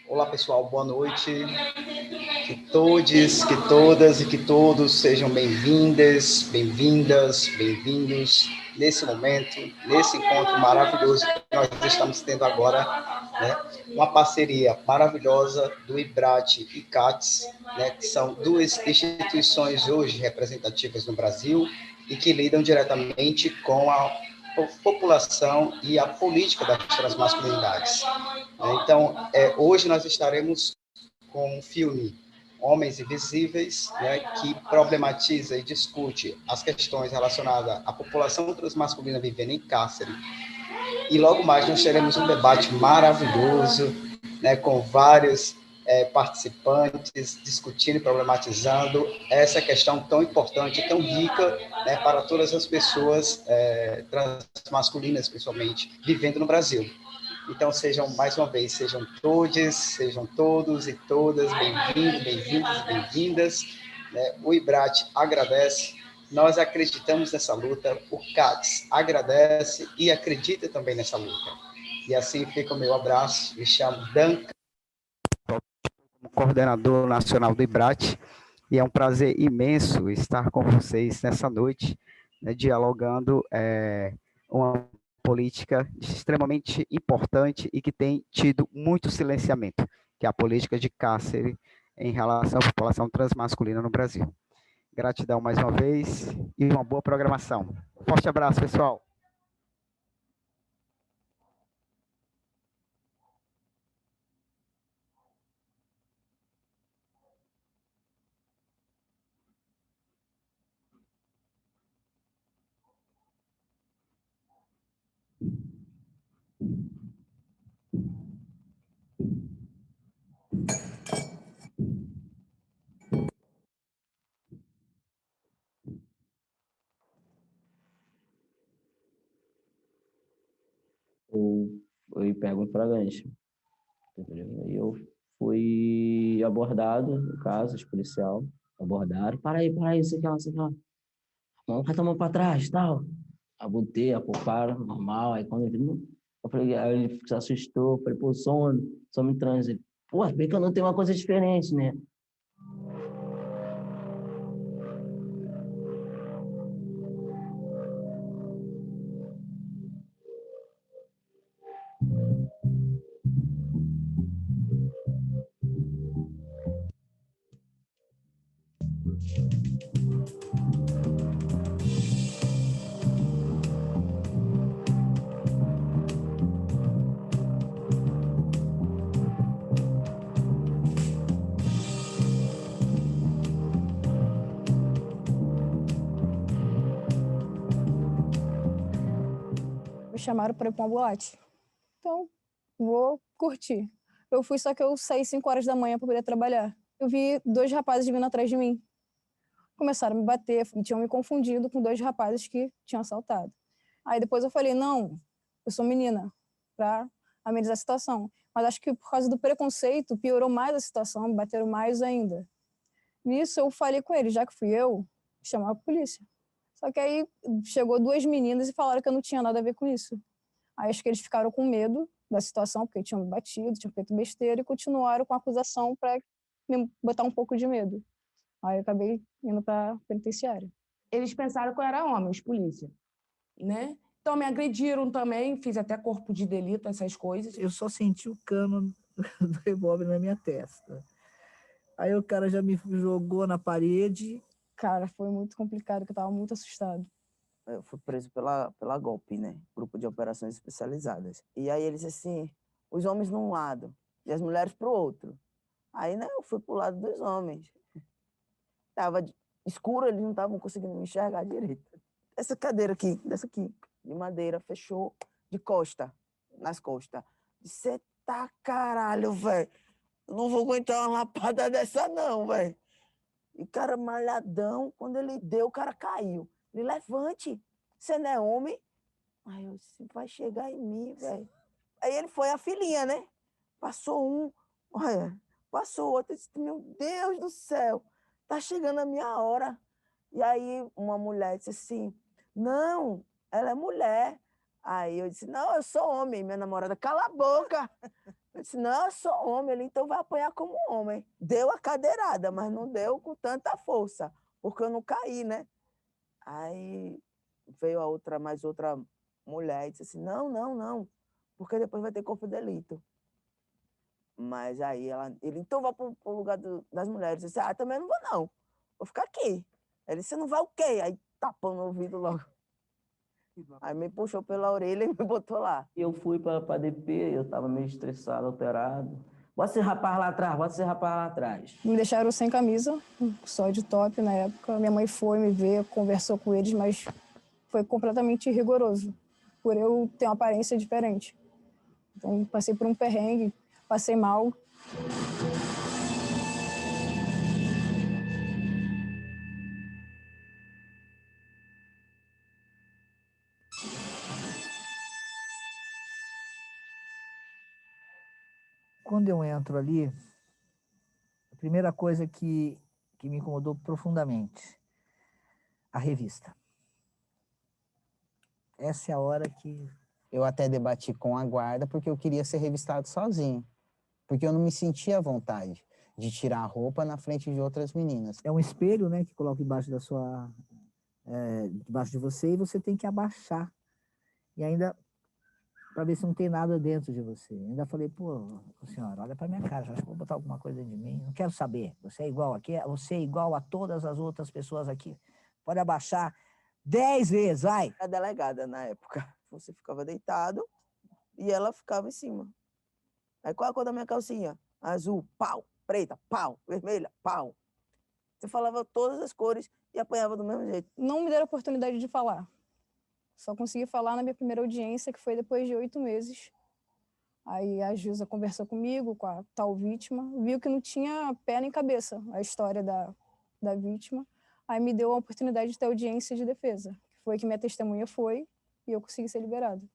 Olá, pessoal, boa noite. Que todos, que todas e que todos sejam bem-vindas, bem-vindas, bem-vindos nesse momento, nesse encontro maravilhoso que nós estamos tendo agora, né? Uma parceria maravilhosa do IBRAT e CATS, né? Que são duas instituições hoje representativas no Brasil e que lidam diretamente com a população e a política das transmasculinidades. Então, hoje nós estaremos com um filme Homens Invisíveis, né, que problematiza e discute as questões relacionadas à população transmasculina vivendo em cárcere. E logo mais nós teremos um debate maravilhoso, né, com vários participantes discutindo e problematizando essa questão tão importante, tão rica, né, para todas as pessoas transmasculinas, principalmente, vivendo no Brasil. Então, mais uma vez, sejam todos e todas bem-vindos, bem-vindos e bem-vindas. O IBRAT agradece, nós acreditamos nessa luta, o CATS agradece e acredita também nessa luta. E assim fica o meu abraço, me chamo Duncan, coordenador nacional do IBRAT, e é um prazer imenso estar com vocês nessa noite, né, dialogando uma política extremamente importante e que tem tido muito silenciamento, que é a política de cárcere em relação à população transmasculina no Brasil. Gratidão mais uma vez e uma boa programação. Forte abraço, pessoal. Eu pego um flagrante. Aí eu fui abordado, no caso, os policiais abordaram. Para aí, isso aqui, isso aqui. Vamos botar a mão para trás, tal. Abotei, apoparam, normal. Aí quando ele viu, eu falei, aí ele se assustou, falei, pô, some trans. Ele, pô, bem que eu não tenho uma coisa diferente, né? Me chamaram para ir para uma boate. Então, vou curtir. Eu fui, só que eu saí 5 horas da manhã para poder trabalhar. Eu vi 2 rapazes vindo atrás de mim. Começaram a me bater e tinham me confundido com 2 rapazes que tinham assaltado. Aí depois eu falei, não, eu sou menina, para amenizar a situação. Mas acho que por causa do preconceito, piorou mais a situação, me bateram mais ainda. Nisso eu falei com ele, já que fui eu, chamar a polícia. Só que aí chegou 2 meninas e falaram que eu não tinha nada a ver com isso. Aí acho que eles ficaram com medo da situação, porque tinham me batido, tinham feito besteira, e continuaram com a acusação para me botar um pouco de medo. Aí eu acabei indo para a penitenciária. Eles pensaram que eu era homem, os polícia, né? Então me agrediram também, fiz até corpo de delito, essas coisas. Eu só senti o cano do revólver na minha testa. Aí o cara já me jogou na parede. Cara, foi muito complicado, porque eu estava muito assustado. Eu fui preso pela GOP, né? Grupo de Operações Especializadas. E aí eles assim, os homens num lado e as mulheres pro outro. Aí, né, eu fui pro lado dos homens. Tava escuro, eles não estavam conseguindo me enxergar direito. Essa cadeira aqui, dessa aqui, de madeira, fechou de costa, nas costas. Disse, tá caralho, velho. Eu não vou aguentar uma lapada dessa não, velho. E o cara malhadão, quando ele deu, o cara caiu. Ele, levante, você não é homem? Aí eu disse, vai chegar em mim, velho. Aí ele foi a filhinha, né? Passou um, olha, passou outro. Eu disse, meu Deus do céu, tá chegando a minha hora. E aí uma mulher disse assim, não, ela é mulher. Aí eu disse, não, eu sou homem. Minha namorada, cala a boca. Eu disse, não, eu sou homem. Ele, então vai apanhar como homem. Deu a cadeirada, mas não deu com tanta força, porque eu não caí, né? Aí veio mais outra mulher e disse assim, não, porque depois vai ter corpo de delito. Mas aí ele, então vai para o lugar das mulheres. Eu disse, também não vou não, vou ficar aqui. Ele disse, você não vai o quê? Aí tapou no ouvido logo. Aí me puxou pela orelha e me botou lá. Eu fui para DP, eu estava meio estressado, alterado. Bota esse rapaz lá atrás, bota esse rapaz lá atrás. Me deixaram sem camisa, só de top na época. Minha mãe foi me ver, conversou com eles, mas foi completamente rigoroso, por eu ter uma aparência diferente. Então, passei por um perrengue, passei mal. Quando eu entro ali, a primeira coisa que me incomodou profundamente, a revista. Essa é a hora que... Eu até debati com a guarda porque eu queria ser revistado sozinho, porque eu não me sentia à vontade de tirar a roupa na frente de outras meninas. É um espelho, né, que coloca embaixo debaixo de você, e você tem que abaixar. E ainda, para ver se não tem nada dentro de você. Ainda falei, pô, senhora, olha para minha cara, acho que vou botar alguma coisa dentro de mim. Não quero saber, você é igual aqui, você é igual a todas as outras pessoas aqui. Pode abaixar 10 vezes, vai! A delegada, na época, você ficava deitado e ela ficava em cima. Aí qual a cor da minha calcinha? Azul, pau. Preta, pau. Vermelha, pau. Você falava todas as cores e apanhava do mesmo jeito. Não me deram oportunidade de falar. Só consegui falar na minha primeira audiência, que foi depois de 8 meses. Aí a juíza conversou comigo, com a tal vítima, viu que não tinha pé nem cabeça a história da vítima. Aí me deu a oportunidade de ter audiência de defesa, que foi que minha testemunha foi e eu consegui ser liberado.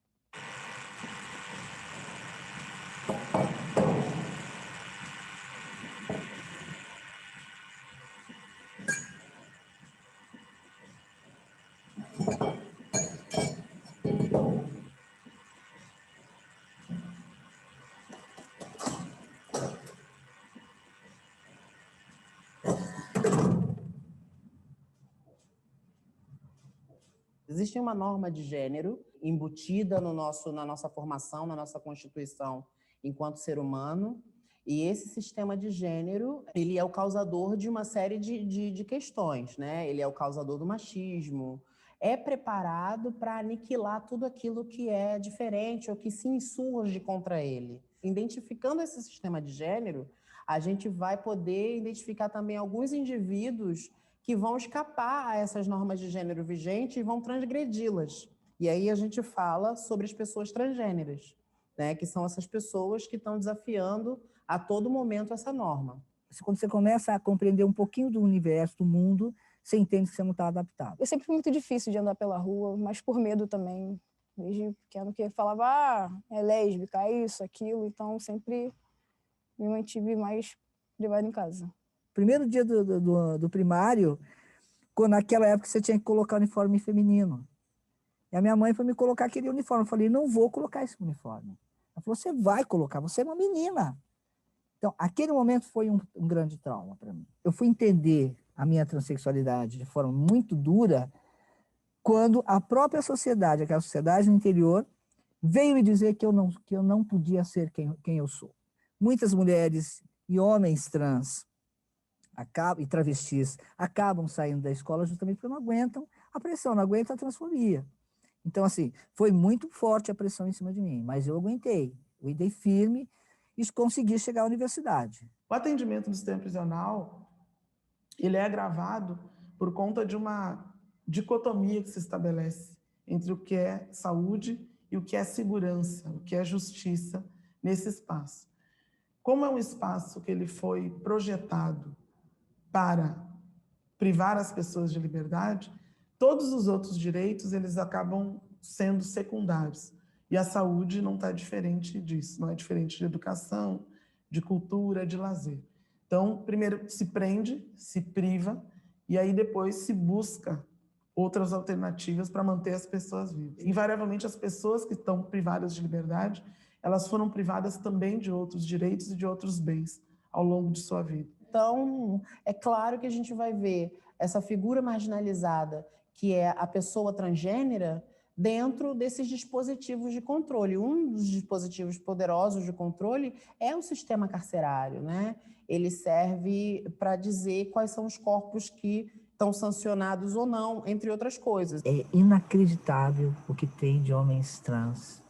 Existe uma norma de gênero embutida na nossa formação, na nossa constituição enquanto ser humano, e esse sistema de gênero, ele é o causador de uma série de questões, né? Ele é o causador do machismo, é preparado para aniquilar tudo aquilo que é diferente ou que se insurge contra ele. Identificando esse sistema de gênero, a gente vai poder identificar também alguns indivíduos que vão escapar a essas normas de gênero vigentes e vão transgredi-las. E aí a gente fala sobre as pessoas transgêneras, né, que são essas pessoas que estão desafiando a todo momento essa norma. Quando você começa a compreender um pouquinho do universo, do mundo, você entende que você não está adaptado. Eu sempre fui muito difícil de andar pela rua, mas por medo também. Desde pequeno que falava, é lésbica, é isso, aquilo. Então sempre me mantive mais privada em casa. Primeiro dia do primário, quando naquela época você tinha que colocar uniforme feminino. E a minha mãe foi me colocar aquele uniforme. Eu falei, não vou colocar esse uniforme. Ela falou, você vai colocar, você é uma menina. Então, aquele momento foi um grande trauma para mim. Eu fui entender a minha transexualidade de forma muito dura quando a própria sociedade, aquela sociedade no interior, veio me dizer que eu não podia ser quem eu sou. Muitas mulheres e homens trans e travestis acabam saindo da escola justamente porque não aguentam a pressão, não aguentam a transfobia. Então, assim, foi muito forte a pressão em cima de mim, mas eu aguentei firme e consegui chegar à universidade. O atendimento no sistema prisional, ele é agravado por conta de uma dicotomia que se estabelece entre o que é saúde e o que é segurança, o que é justiça nesse espaço. Como é um espaço que ele foi projetado para privar as pessoas de liberdade, todos os outros direitos eles acabam sendo secundários. E a saúde não está diferente disso, não é diferente de educação, de cultura, de lazer. Então, primeiro se prende, se priva, e aí depois se busca outras alternativas para manter as pessoas vivas. Invariavelmente, as pessoas que estão privadas de liberdade, elas foram privadas também de outros direitos e de outros bens ao longo de sua vida. Então, é claro que a gente vai ver essa figura marginalizada, que é a pessoa transgênera, dentro desses dispositivos de controle. Um dos dispositivos poderosos de controle é o sistema carcerário, né? Ele serve para dizer quais são os corpos que estão sancionados ou não, entre outras coisas. É inacreditável o que tem de homens trans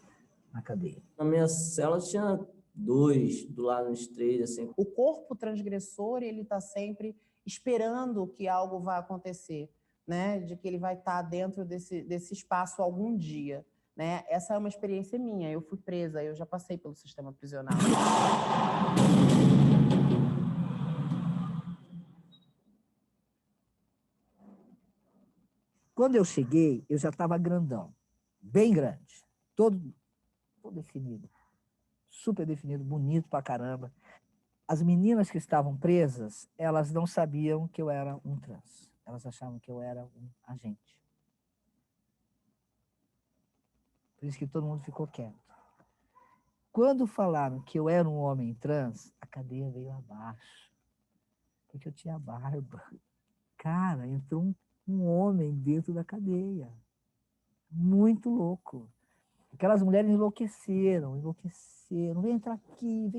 na cadeia. Na minha cela tinha 2, do lado uns 3, assim. O corpo transgressor, ele está sempre esperando que algo vá acontecer, né? De que ele vai estar dentro desse espaço algum dia, né? Essa é uma experiência minha. Eu fui presa, eu já passei pelo sistema prisional. Quando eu cheguei, eu já estava grandão, bem grande, todo definido, super definido, bonito pra caramba. As meninas que estavam presas, elas não sabiam que eu era um trans. Elas achavam que eu era um agente. Por isso que todo mundo ficou quieto. Quando falaram que eu era um homem trans, a cadeia veio abaixo. Porque eu tinha barba. Cara, entrou um homem dentro da cadeia. Muito louco. Aquelas mulheres enlouqueceram. Vem entrar aqui,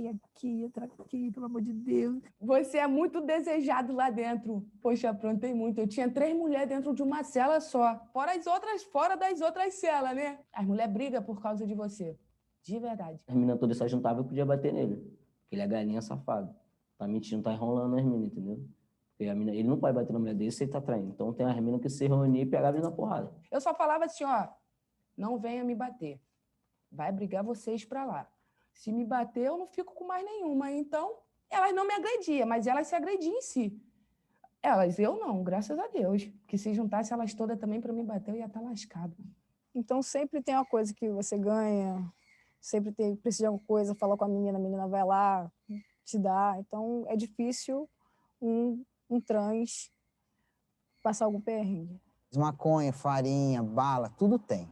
entra aqui, pelo amor de Deus. Você é muito desejado lá dentro. Poxa, aprontei muito. Eu tinha 3 mulheres dentro de uma cela só. Fora das outras celas, né? As mulheres brigam por causa de você. De verdade. As meninas todas só juntavam e podia bater nele. Porque ele é galinha safado. Tá mentindo, tá enrolando as meninas, entendeu? Porque a mina, ele não pode bater na mulher dele se ele tá traindo. Então tem as meninas que se reunir e pegar ele na porrada. Eu só falava assim, ó, não venha me bater. Vai brigar vocês pra lá. Se me bater, eu não fico com mais nenhuma. Então, elas não me agrediam, mas elas se agrediam em si. Elas, eu não, graças a Deus. Porque se juntasse elas todas também pra me bater, eu ia estar lascado. Então sempre tem uma coisa que você ganha, sempre precisa de alguma coisa, fala com a menina vai lá, te dá. Então é difícil um trans passar algum perrengue. Maconha, farinha, bala, tudo tem.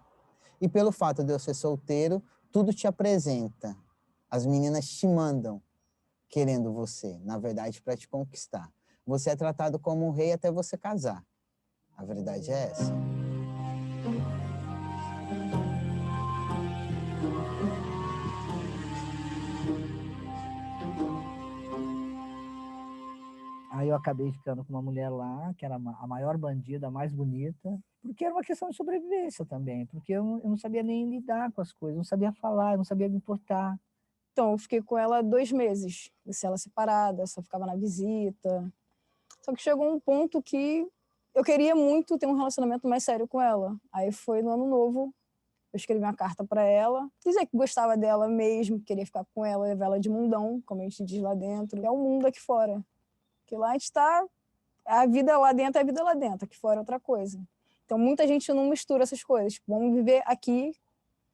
E pelo fato de eu ser solteiro, tudo te apresenta. As meninas te mandam querendo você, na verdade, para te conquistar. Você é tratado como um rei até você casar. A verdade é essa. Aí eu acabei ficando com uma mulher lá, que era a maior bandida, a mais bonita, porque era uma questão de sobrevivência também, porque eu não sabia nem lidar com as coisas, não sabia falar, não sabia me portar. Então eu fiquei com ela 2 meses, deixei ela separada, só ficava na visita. Só que chegou um ponto que eu queria muito ter um relacionamento mais sério com ela. Aí foi no Ano Novo, eu escrevi uma carta para ela, dizer que gostava dela mesmo, queria ficar com ela, levar ela de mundão, como a gente diz lá dentro. É o mundo aqui fora. Porque lá a gente está... A vida lá dentro é a vida lá dentro, aqui fora é outra coisa. Então muita gente não mistura essas coisas. Vamos viver aqui,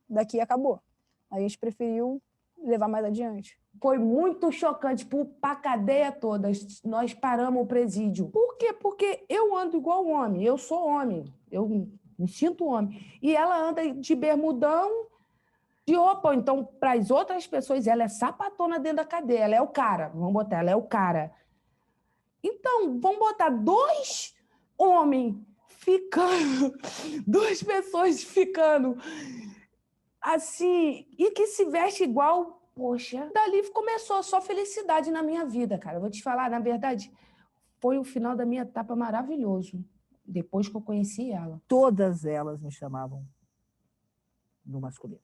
daqui acabou. A gente preferiu levar mais adiante. Foi muito chocante para a cadeia toda. Nós paramos o presídio. Por quê? Porque eu ando igual homem. Eu sou homem. Eu me sinto homem. E ela anda de bermudão, de roupa. Então, para as outras pessoas, ela é sapatona dentro da cadeia. Ela é o cara. Vamos botar, ela é o cara. Então, vamos botar 2 homens ficando, 2 pessoas ficando assim, e que se veste igual, poxa. Dali começou só felicidade na minha vida, cara. Eu vou te falar, na verdade, foi o final da minha etapa maravilhoso, depois que eu conheci ela. Todas elas me chamavam no masculino.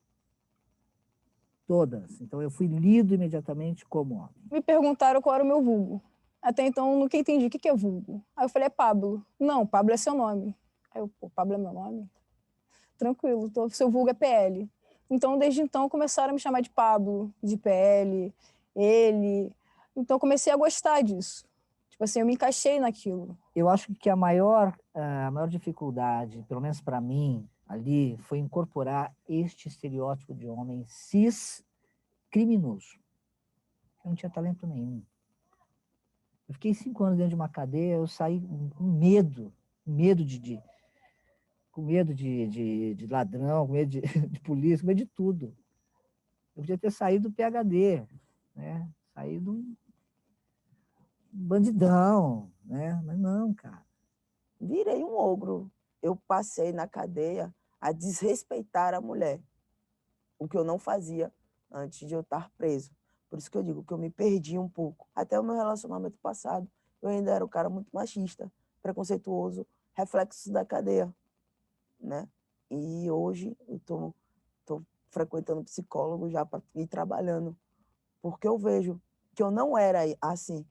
Todas. Então eu fui lido imediatamente como homem. Me perguntaram qual era o meu vulgo. Até então, eu nunca entendi o que é vulgo. Aí eu falei, é Pablo. Não, Pablo é seu nome. Aí eu, pô, Pablo é meu nome? Tranquilo, seu vulgo é PL. Então, desde então, começaram a me chamar de Pablo, de PL, ele. Então, comecei a gostar disso. Tipo assim, eu me encaixei naquilo. Eu acho que a maior dificuldade, pelo menos para mim, ali, foi incorporar este estereótipo de homem cis criminoso. Eu não tinha talento nenhum. Eu fiquei 5 anos dentro de uma cadeia, eu saí com medo de ladrão, com medo de polícia, com medo de tudo. Eu podia ter saído do PhD, né? Saído um bandidão, né? Mas não, cara. Virei um ogro. Eu passei na cadeia a desrespeitar a mulher, o que eu não fazia antes de eu estar preso. Por isso que eu digo que eu me perdi um pouco. Até o meu relacionamento passado, eu ainda era um cara muito machista, preconceituoso, reflexo da cadeia, né? E hoje eu tô frequentando psicólogo já para ir trabalhando, porque eu vejo que eu não era assim.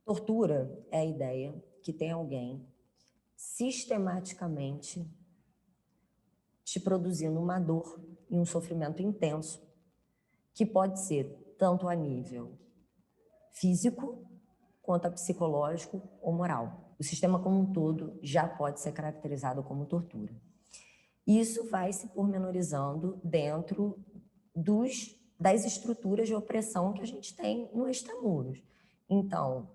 Tortura é a ideia que tem alguém sistematicamente te produzindo uma dor e um sofrimento intenso, que pode ser tanto a nível físico, quanto a psicológico ou moral. O sistema como um todo já pode ser caracterizado como tortura. Isso vai se pormenorizando dentro das estruturas de opressão que a gente tem no extramuros. Então,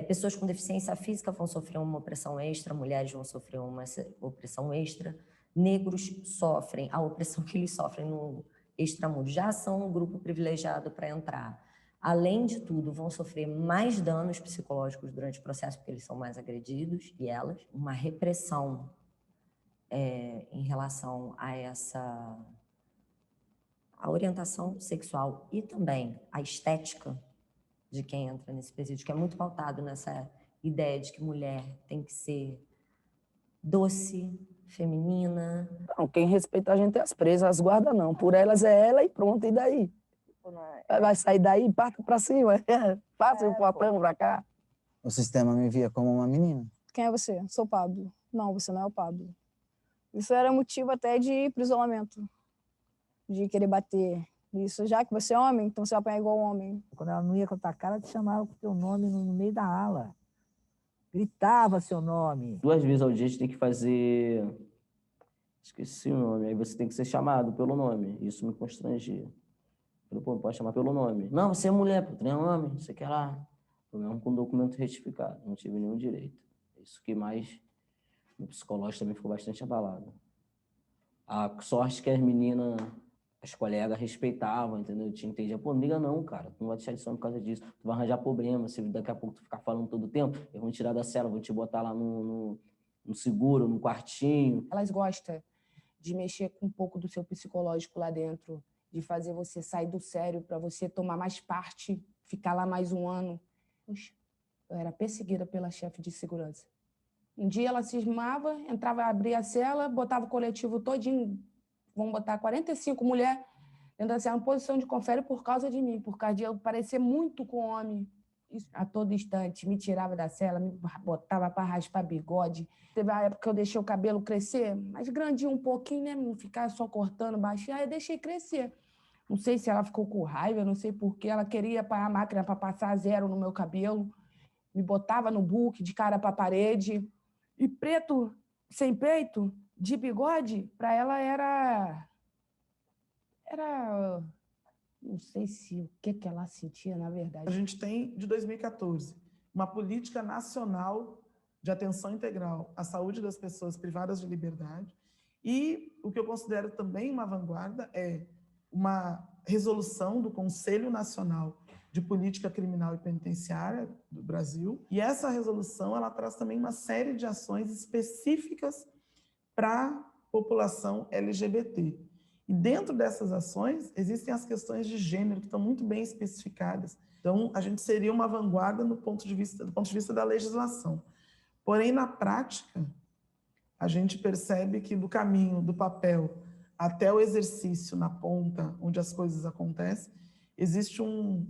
pessoas com deficiência física vão sofrer uma opressão extra, mulheres vão sofrer uma opressão extra, negros sofrem a opressão que eles sofrem no extramuros, já são um grupo privilegiado para entrar. Além de tudo, vão sofrer mais danos psicológicos durante o processo, porque eles são mais agredidos, e elas, uma repressão em relação a a orientação sexual e também a estética de quem entra nesse presídio, que é muito pautado nessa ideia de que mulher tem que ser doce, feminina. Não, quem respeita a gente é as presas, as guardas não. Por elas é ela e pronto, e daí? Vai sair daí, parta pra cima, passa o portão pra cá. O sistema me via como uma menina. Quem é você? Sou o Pablo. Não, você não é o Pablo. Isso era motivo até de ir pro isolamento, de querer bater. Isso, já que você é homem, então você vai apanhar igual homem. Quando ela não ia com a tua cara, ela te chamava com o teu nome no meio da ala. Gritava seu nome. 2 vezes ao dia a gente tem que fazer... Esqueci o nome. Aí você tem que ser chamado pelo nome. Isso me constrangia. Eu falei, pô, pode chamar pelo nome. Não, você é mulher, pô, tu não é homem, você quer lá. Eu mesmo com documento retificado, não tive nenhum direito. Isso que mais... O psicológico também ficou bastante abalado. A sorte que as meninas, as colegas respeitavam, entendeu? Eu te entendia. Pô, não liga não, cara. Tu não vai deixar de som por causa disso. Tu vai arranjar problema. Se daqui a pouco tu ficar falando todo o tempo, eles vão tirar da cela, vão te botar lá no seguro, no quartinho. Elas gostam de mexer com um pouco do seu psicológico lá dentro, de fazer você sair do sério para você tomar mais parte, ficar lá mais um ano. Puxa, eu era perseguida pela chefe de segurança. Um dia ela cismava, entrava, abria a cela, botava o coletivo todinho, vamos botar 45 mulheres dentro da cela, em posição de confere por causa de mim, por causa de eu parecer muito com homem. Isso, a todo instante, me tirava da cela, me botava para raspar bigode. Teve a época que eu deixei o cabelo crescer, mas grandinho um pouquinho, né? Não ficar só cortando baixo. Aí eu deixei crescer. Não sei se ela ficou com raiva, não sei por quê. Ela queria parar a máquina para passar 0 no meu cabelo. Me botava no book, de cara para a parede. E preto, sem peito, de bigode, para ela era... Não sei se o que ela sentia, na verdade. A gente tem, de 2014, uma política nacional de atenção integral à saúde das pessoas privadas de liberdade. E o que eu considero também uma vanguarda é uma resolução do Conselho Nacional de Política Criminal e Penitenciária do Brasil. E essa resolução ela traz também uma série de ações específicas para a população LGBT. E dentro dessas ações, existem as questões de gênero, que estão muito bem especificadas. Então, a gente seria uma vanguarda do ponto de vista da legislação. Porém, na prática, a gente percebe que do caminho do papel até o exercício na ponta, onde as coisas acontecem, existe um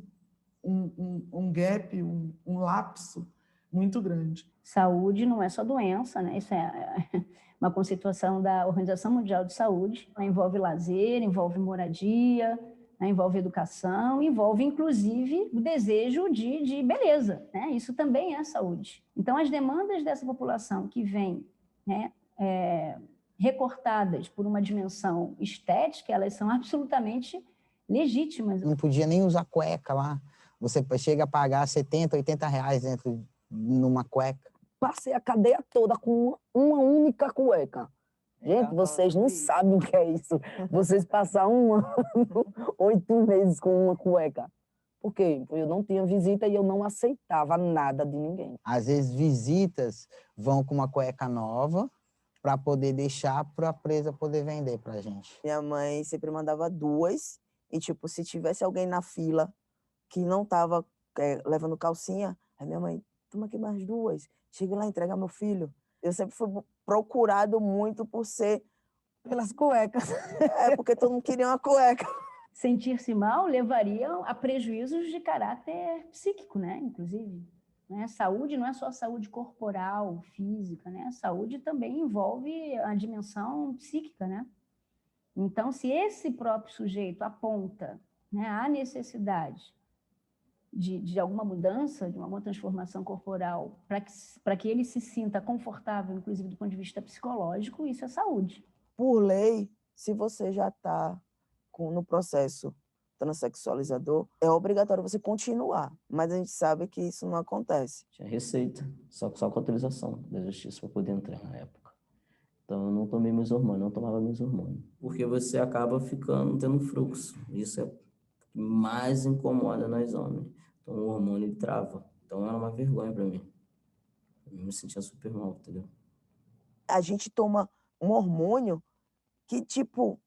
gap, um lapso muito grande. Saúde não é só doença, né? Isso é uma conceituação da Organização Mundial de Saúde. Ela envolve lazer, envolve moradia, né? Envolve educação, envolve, inclusive, o desejo de beleza, né? Isso também é saúde. Então, as demandas dessa população que vem, né, recortadas por uma dimensão estética, elas são absolutamente legítimas. Não podia nem usar cueca lá. Você chega a pagar 70, 80 reais dentro numa cueca. Passei a cadeia toda com uma única cueca. Gente, vocês não sabem o que é isso. Vocês passar um ano, 8 meses com uma cueca. Por quê? Porque eu não tinha visita e eu não aceitava nada de ninguém. Às vezes visitas vão com uma cueca nova para poder deixar para a presa poder vender pra gente. Minha mãe sempre mandava 2 e, tipo, se tivesse alguém na fila que não estava levando calcinha, aí minha mãe, toma aqui mais 2, chega lá, entrega meu filho. Eu sempre fui procurado muito por ser... Pelas cuecas. Porque todo mundo queria uma cueca. Sentir-se mal levaria a prejuízos de caráter psíquico, né? Inclusive. Né? Saúde não é só saúde corporal, física, né? Saúde também envolve a dimensão psíquica, né? Então, se esse próprio sujeito aponta, né, a necessidade de alguma mudança, de alguma transformação corporal, para que ele se sinta confortável, inclusive do ponto de vista psicológico, isso é saúde. Por lei, se você já está no processo transexualizador, é obrigatório você continuar, mas a gente sabe que isso não acontece. Tinha receita, só com autorização da justiça para poder entrar na época. Então eu não tomei meus hormônios, não tomava meus hormônios. Porque você acaba tendo fluxo. Isso é o que mais incomoda nós homens. Então o hormônio ele trava. Então era uma vergonha para mim. Eu me sentia super mal, entendeu? A gente toma um hormônio que, tipo,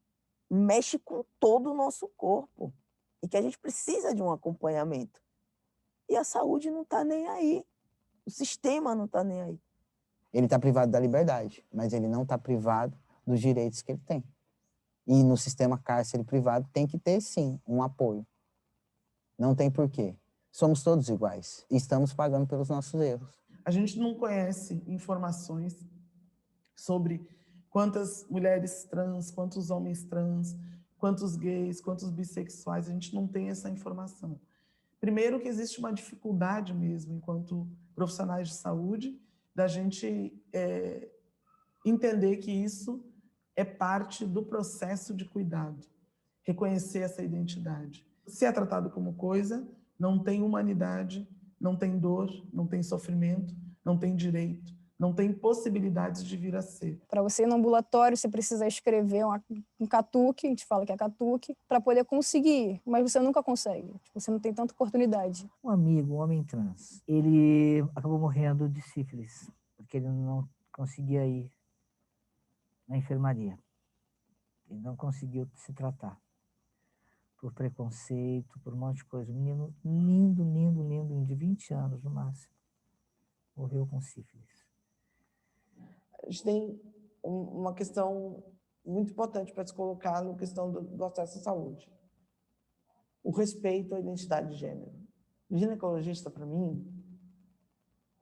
mexe com todo o nosso corpo e que a gente precisa de um acompanhamento. E a saúde não está nem aí. O sistema não está nem aí. Ele está privado da liberdade, mas ele não está privado dos direitos que ele tem. E no sistema cárcere privado tem que ter, sim, um apoio. Não tem porquê. Somos todos iguais e estamos pagando pelos nossos erros. A gente não conhece informações sobre quantas mulheres trans, quantos homens trans, quantos gays, quantos bissexuais. A gente não tem essa informação. Primeiro que existe uma dificuldade mesmo, enquanto profissionais de saúde, da gente entender que isso é parte do processo de cuidado, reconhecer essa identidade. Se é tratado como coisa, não tem humanidade, não tem dor, não tem sofrimento, não tem direito, não tem possibilidades de vir a ser. Para você ir no ambulatório, você precisa escrever um catuque, a gente fala que é catuque, para poder conseguir ir, mas você nunca consegue, você não tem tanta oportunidade. Um amigo, um homem trans, ele acabou morrendo de sífilis, porque ele não conseguia ir na enfermaria. Ele não conseguiu se tratar. Por preconceito, por um monte de coisa. Um menino lindo, lindo, lindo, de 20 anos no máximo, morreu com sífilis. A gente tem uma questão muito importante para se colocar na questão do acesso à saúde. O respeito à identidade de gênero. O ginecologista, para mim,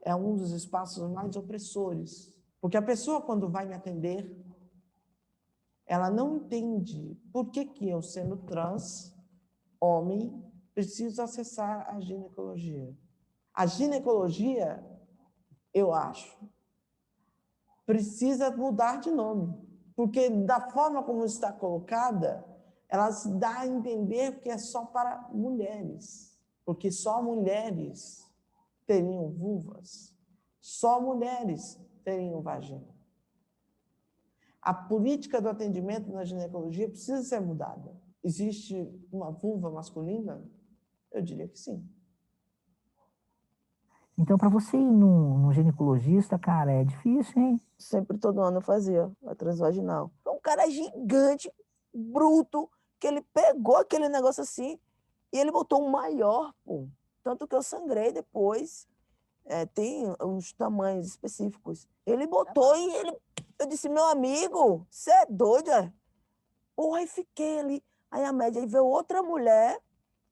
é um dos espaços mais opressores. Porque a pessoa, quando vai me atender, ela não entende por que eu, sendo trans, homem, preciso acessar a ginecologia. A ginecologia, eu acho, precisa mudar de nome, porque da forma como está colocada, ela se dá a entender que é só para mulheres, porque só mulheres teriam vulvas, só mulheres teriam vagina. A política do atendimento na ginecologia precisa ser mudada. Existe uma vulva masculina? Eu diria que sim. Então, para você ir num ginecologista, cara, é difícil, hein? Sempre, todo ano eu fazia a transvaginal. Um cara gigante, bruto, que ele pegou aquele negócio assim e ele botou um maior, pô. Tanto que eu sangrei depois. Tem os tamanhos específicos. Ele botou e ele... Eu disse, meu amigo, você é doido, é? Porra, aí fiquei ali. Aí a média, aí veio outra mulher,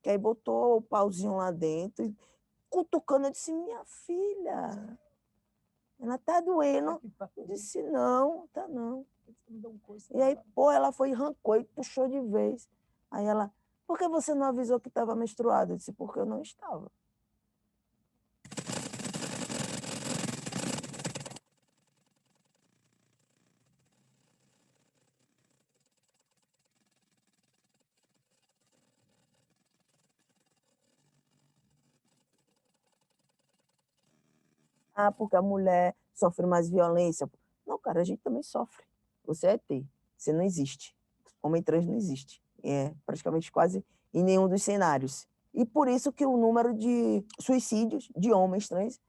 que aí botou o pauzinho lá dentro. cutucando. Eu disse, minha filha, ela tá doendo. Eu disse, não, tá não. E aí, pô, ela foi, arrancou e puxou de vez. Aí ela, por que você não avisou que estava menstruada? Eu disse, porque eu não estava. Ah, porque a mulher sofre mais violência. Não, cara, a gente também sofre. Você é ET, você não existe. Homem trans não existe. É praticamente quase em nenhum dos cenários. E por isso que o número de suicídios de homens trans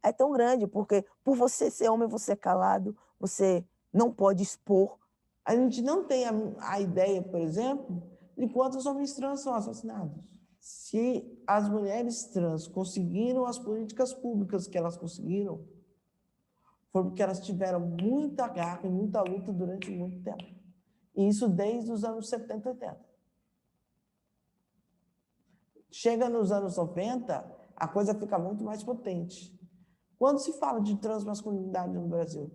é tão grande, porque por você ser homem, você é calado, você não pode expor. A gente não tem a ideia, por exemplo, de quantos homens trans são assassinados. Se as mulheres trans conseguiram as políticas públicas que elas conseguiram, foi porque elas tiveram muita garra e muita luta durante muito tempo. E isso desde os anos 70, 80. Chega nos anos 90, a coisa fica muito mais potente. Quando se fala de transmasculinidade no Brasil?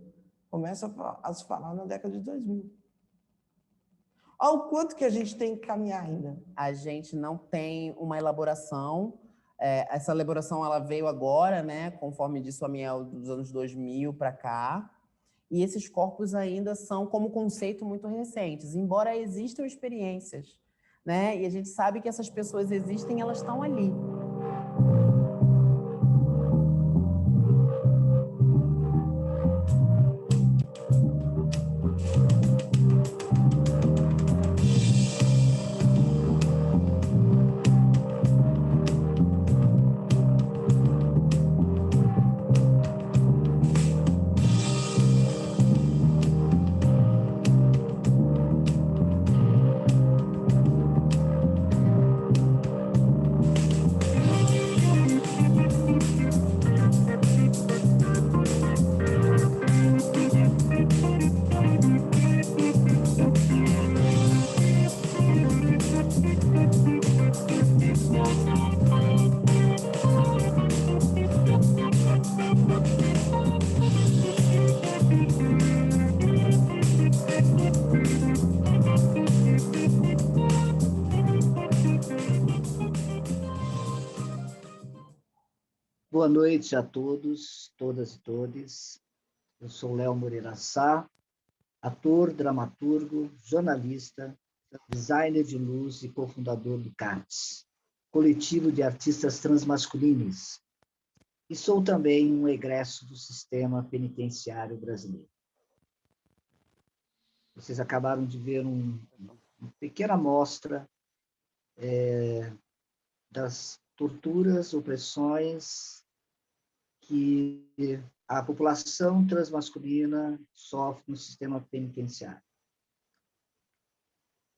Começa a se falar na década de 2000. Ao quanto que a gente tem que caminhar ainda? A gente não tem uma elaboração. Essa elaboração ela veio agora, né, conforme disse o Amiel, dos anos 2000 para cá. E esses corpos ainda são, como conceito, muito recentes, embora existam experiências, né? E a gente sabe que essas pessoas existem, elas estão ali. Boa noite a todos, todas e todes. Eu sou Léo Moreira Sá, ator, dramaturgo, jornalista, designer de luz e cofundador do CATS, Coletivo de Artistas Transmasculinos, e sou também um egresso do sistema penitenciário brasileiro. Vocês acabaram de ver uma pequena amostra das torturas, opressões que a população transmasculina sofre no sistema penitenciário.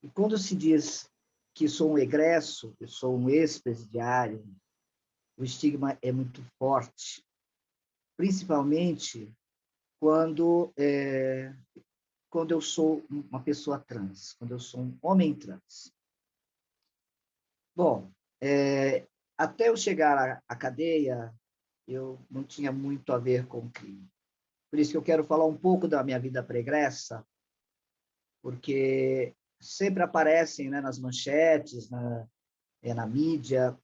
E quando se diz que sou um egresso, que sou um ex-presidiário, o estigma é muito forte, principalmente quando eu sou uma pessoa trans, quando eu sou um homem trans. Bom, até eu chegar à cadeia, eu não tinha muito a ver com o crime. Por isso que eu quero falar um pouco da minha vida pregressa, porque sempre aparecem, né, nas manchetes, na mídia,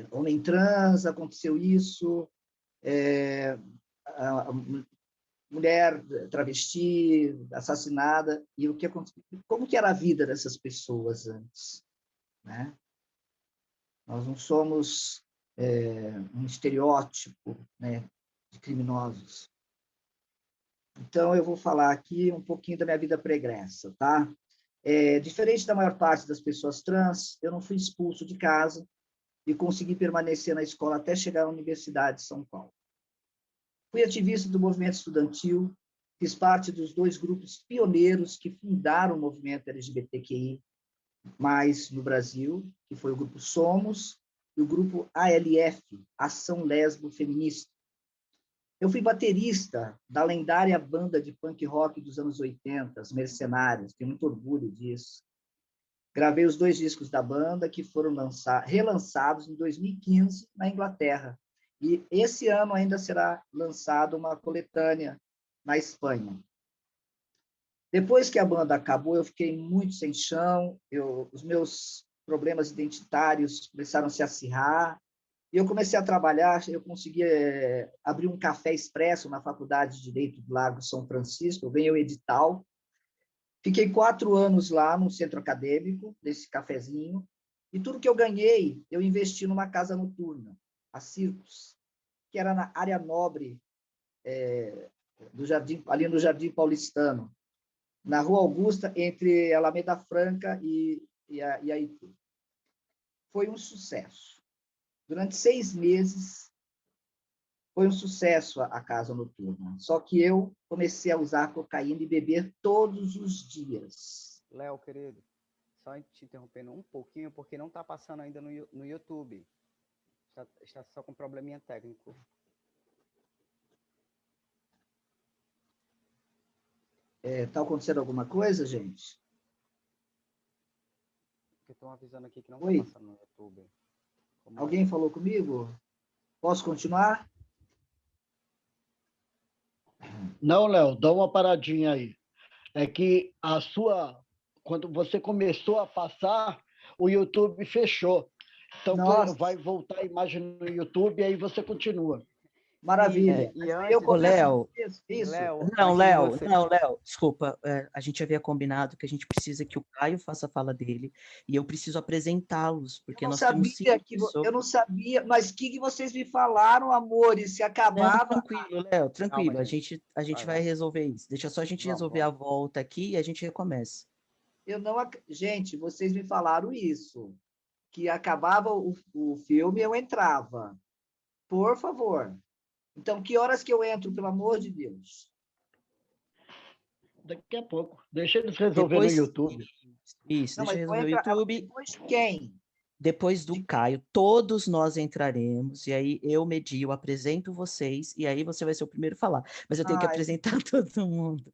homem trans, aconteceu isso, a mulher travesti assassinada, e como que era a vida dessas pessoas antes, né? Nós não somos um estereótipo, né, de criminosos. Então, eu vou falar aqui um pouquinho da minha vida pregressa, tá? Diferente da maior parte das pessoas trans, eu não fui expulso de casa e consegui permanecer na escola até chegar à Universidade de São Paulo. Fui ativista do movimento estudantil, fiz parte dos 2 grupos pioneiros que fundaram o movimento LGBTQI+, no Brasil, que foi o grupo Somos e o grupo ALF, Ação Lesbo Feminista. Eu fui baterista da lendária banda de punk rock dos anos 80, Os Mercenários, tenho muito orgulho disso. Gravei os 2 discos da banda, que foram relançados em 2015 na Inglaterra. E esse ano ainda será lançada uma coletânea na Espanha. Depois que a banda acabou, eu fiquei muito sem chão, os meus problemas identitários começaram a se acirrar, e eu comecei a trabalhar, eu consegui abrir um café expresso na Faculdade de Direito do Largo São Francisco, eu ganhei o edital, fiquei 4 anos lá no centro acadêmico, desse cafezinho, e tudo que eu ganhei, eu investi numa casa noturna, a Circos, que era na área nobre do Jardim, ali no Jardim Paulistano, na Rua Augusta, entre Alameda Franca e a Itu. Foi um sucesso. Durante 6 meses, foi um sucesso a casa noturna. Só que eu comecei a usar cocaína e beber todos os dias. Léo, querido, só te interrompendo um pouquinho, porque não está passando ainda no YouTube. Está só com probleminha técnico. Está acontecendo alguma coisa, gente? Estão avisando aqui que não Oi? está passando no YouTube. Alguém falou comigo? Posso continuar? Não, Léo, dá uma paradinha aí. É que quando você começou a passar, o YouTube fechou. Então, vai voltar a imagem no YouTube e aí você continua. Maravilha. Ô, Léo, Isso. Léo, desculpa, a gente havia combinado que a gente precisa que o Caio faça a fala dele e eu preciso apresentá-los, porque nós temos 5 pessoas. Eu não sabia, mas o que vocês me falaram, amores? Se acabava... Não, tranquilo, Léo, tranquilo, calma, a gente vai resolver isso. Deixa só a gente resolver a volta aqui e a gente recomeça. Gente, vocês me falaram isso, que acabava o filme, eu entrava. Por favor. Então, que horas que eu entro, pelo amor de Deus? Daqui a pouco. Deixa eles resolver no YouTube. Isso, deixa eu resolver no YouTube. Depois de quem? Depois do Caio, todos nós entraremos, e aí eu medio, apresento vocês, e aí você vai ser o primeiro a falar. Mas eu tenho que apresentar todo mundo.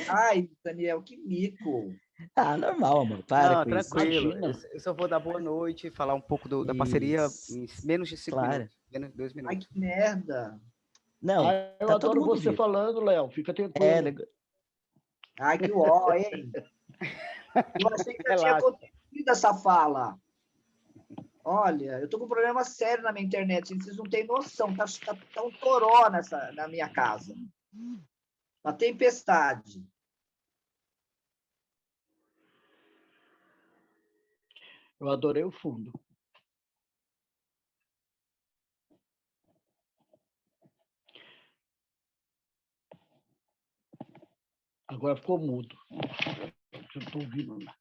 Ai, Daniel, que mico. Ah, normal, amor. Para com tranquilo. Isso. Eu só vou dar boa noite, falar um pouco da parceria em menos de 5 minutos. Menos 2 minutos. Ai, que merda. Não, eu adoro você falando, Léo. Fica tranquilo. Ai, que ó, hein? Eu achei que já tinha acontecido essa fala. Olha, eu tô com um problema sério na minha internet, vocês não têm noção. Tá um toró na minha casa. Uma tempestade. Eu adorei o fundo. Agora ficou mudo. Eu estou ouvindo nada.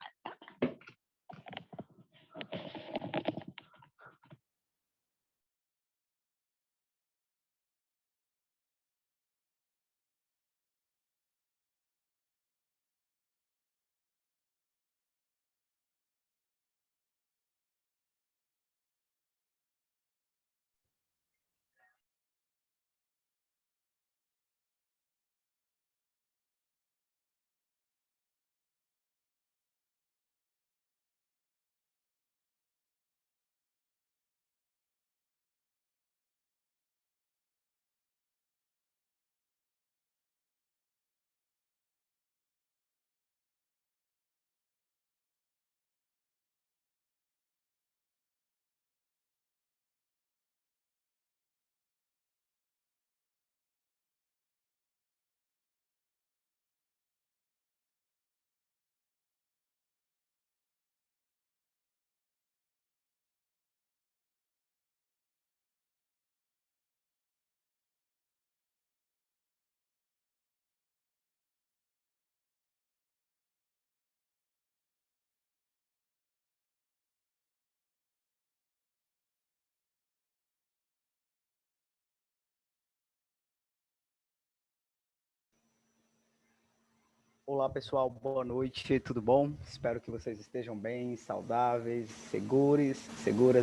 Olá, pessoal, boa noite, tudo bom? Espero que vocês estejam bem, saudáveis, seguras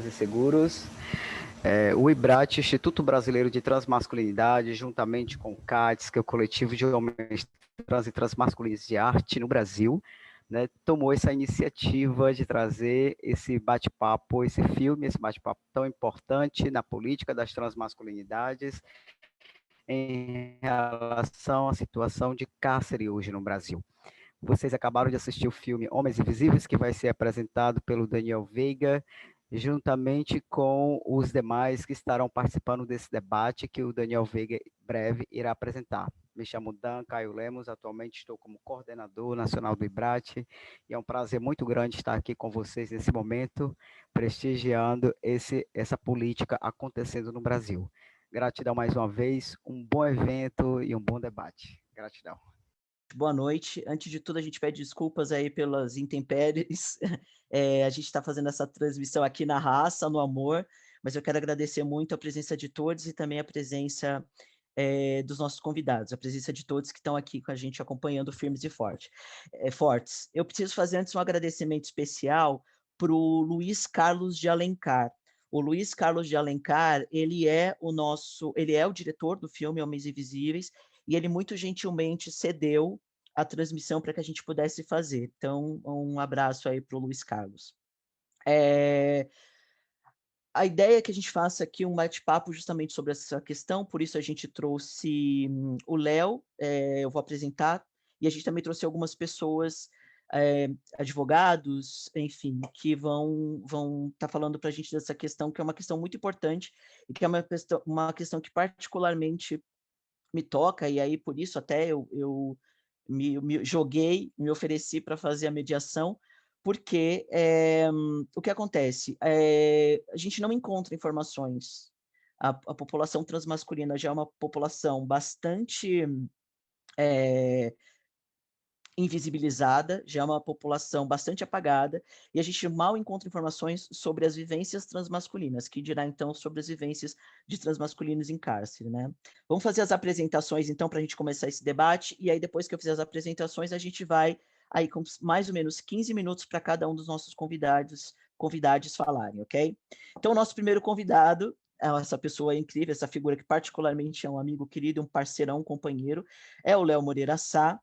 e seguros. O IBRAT, Instituto Brasileiro de Transmasculinidade, juntamente com o CATS, que é o Coletivo de Homens Trans e Transmasculinos de Arte no Brasil, né, tomou essa iniciativa de trazer esse bate-papo, esse filme, esse bate-papo tão importante na política das transmasculinidades em relação à situação de cárcere hoje no Brasil. Vocês acabaram de assistir o filme Homens Invisíveis, que vai ser apresentado pelo Daniel Veiga, juntamente com os demais que estarão participando desse debate, que o Daniel Veiga breve irá apresentar. Me chamo Dan Caio Lemos, atualmente estou como coordenador nacional do IBRAT, e é um prazer muito grande estar aqui com vocês nesse momento, prestigiando essa política acontecendo no Brasil. Gratidão mais uma vez, um bom evento e um bom debate. Gratidão. Boa noite. Antes de tudo, a gente pede desculpas aí pelas intempéries. A gente está fazendo essa transmissão aqui na raça, no amor, mas eu quero agradecer muito a presença de todos e também a presença dos nossos convidados, a presença de todos que estão aqui com a gente acompanhando firmes e fortes. Eu preciso fazer antes um agradecimento especial para o Luiz Carlos de Alencar. O Luiz Carlos de Alencar, ele é o diretor do filme Homens Invisíveis, e ele muito gentilmente cedeu a transmissão para que a gente pudesse fazer. Então, um abraço aí para o Luiz Carlos. A ideia é que a gente faça aqui um bate-papo justamente sobre essa questão, por isso a gente trouxe o Léo, eu vou apresentar, e a gente também trouxe algumas pessoas, advogados, enfim, que vão estar falando para a gente dessa questão, que é uma questão muito importante, e que é uma questão que particularmente me toca, e aí por isso até eu me joguei, me ofereci para fazer a mediação, porque o que acontece? A gente não encontra informações. A população transmasculina já é uma população bastante invisibilizada, já é uma população bastante apagada, e a gente mal encontra informações sobre as vivências transmasculinas, que dirá, então, sobre as vivências de transmasculinos em cárcere, né? Vamos fazer as apresentações, então, para a gente começar esse debate, e aí, depois que eu fizer as apresentações, a gente vai aí com mais ou menos 15 minutos para cada um dos nossos convidados falarem, ok? Então, o nosso primeiro convidado, essa pessoa incrível, essa figura que particularmente é um amigo querido, um parceirão, um companheiro, é o Léo Moreira Sá.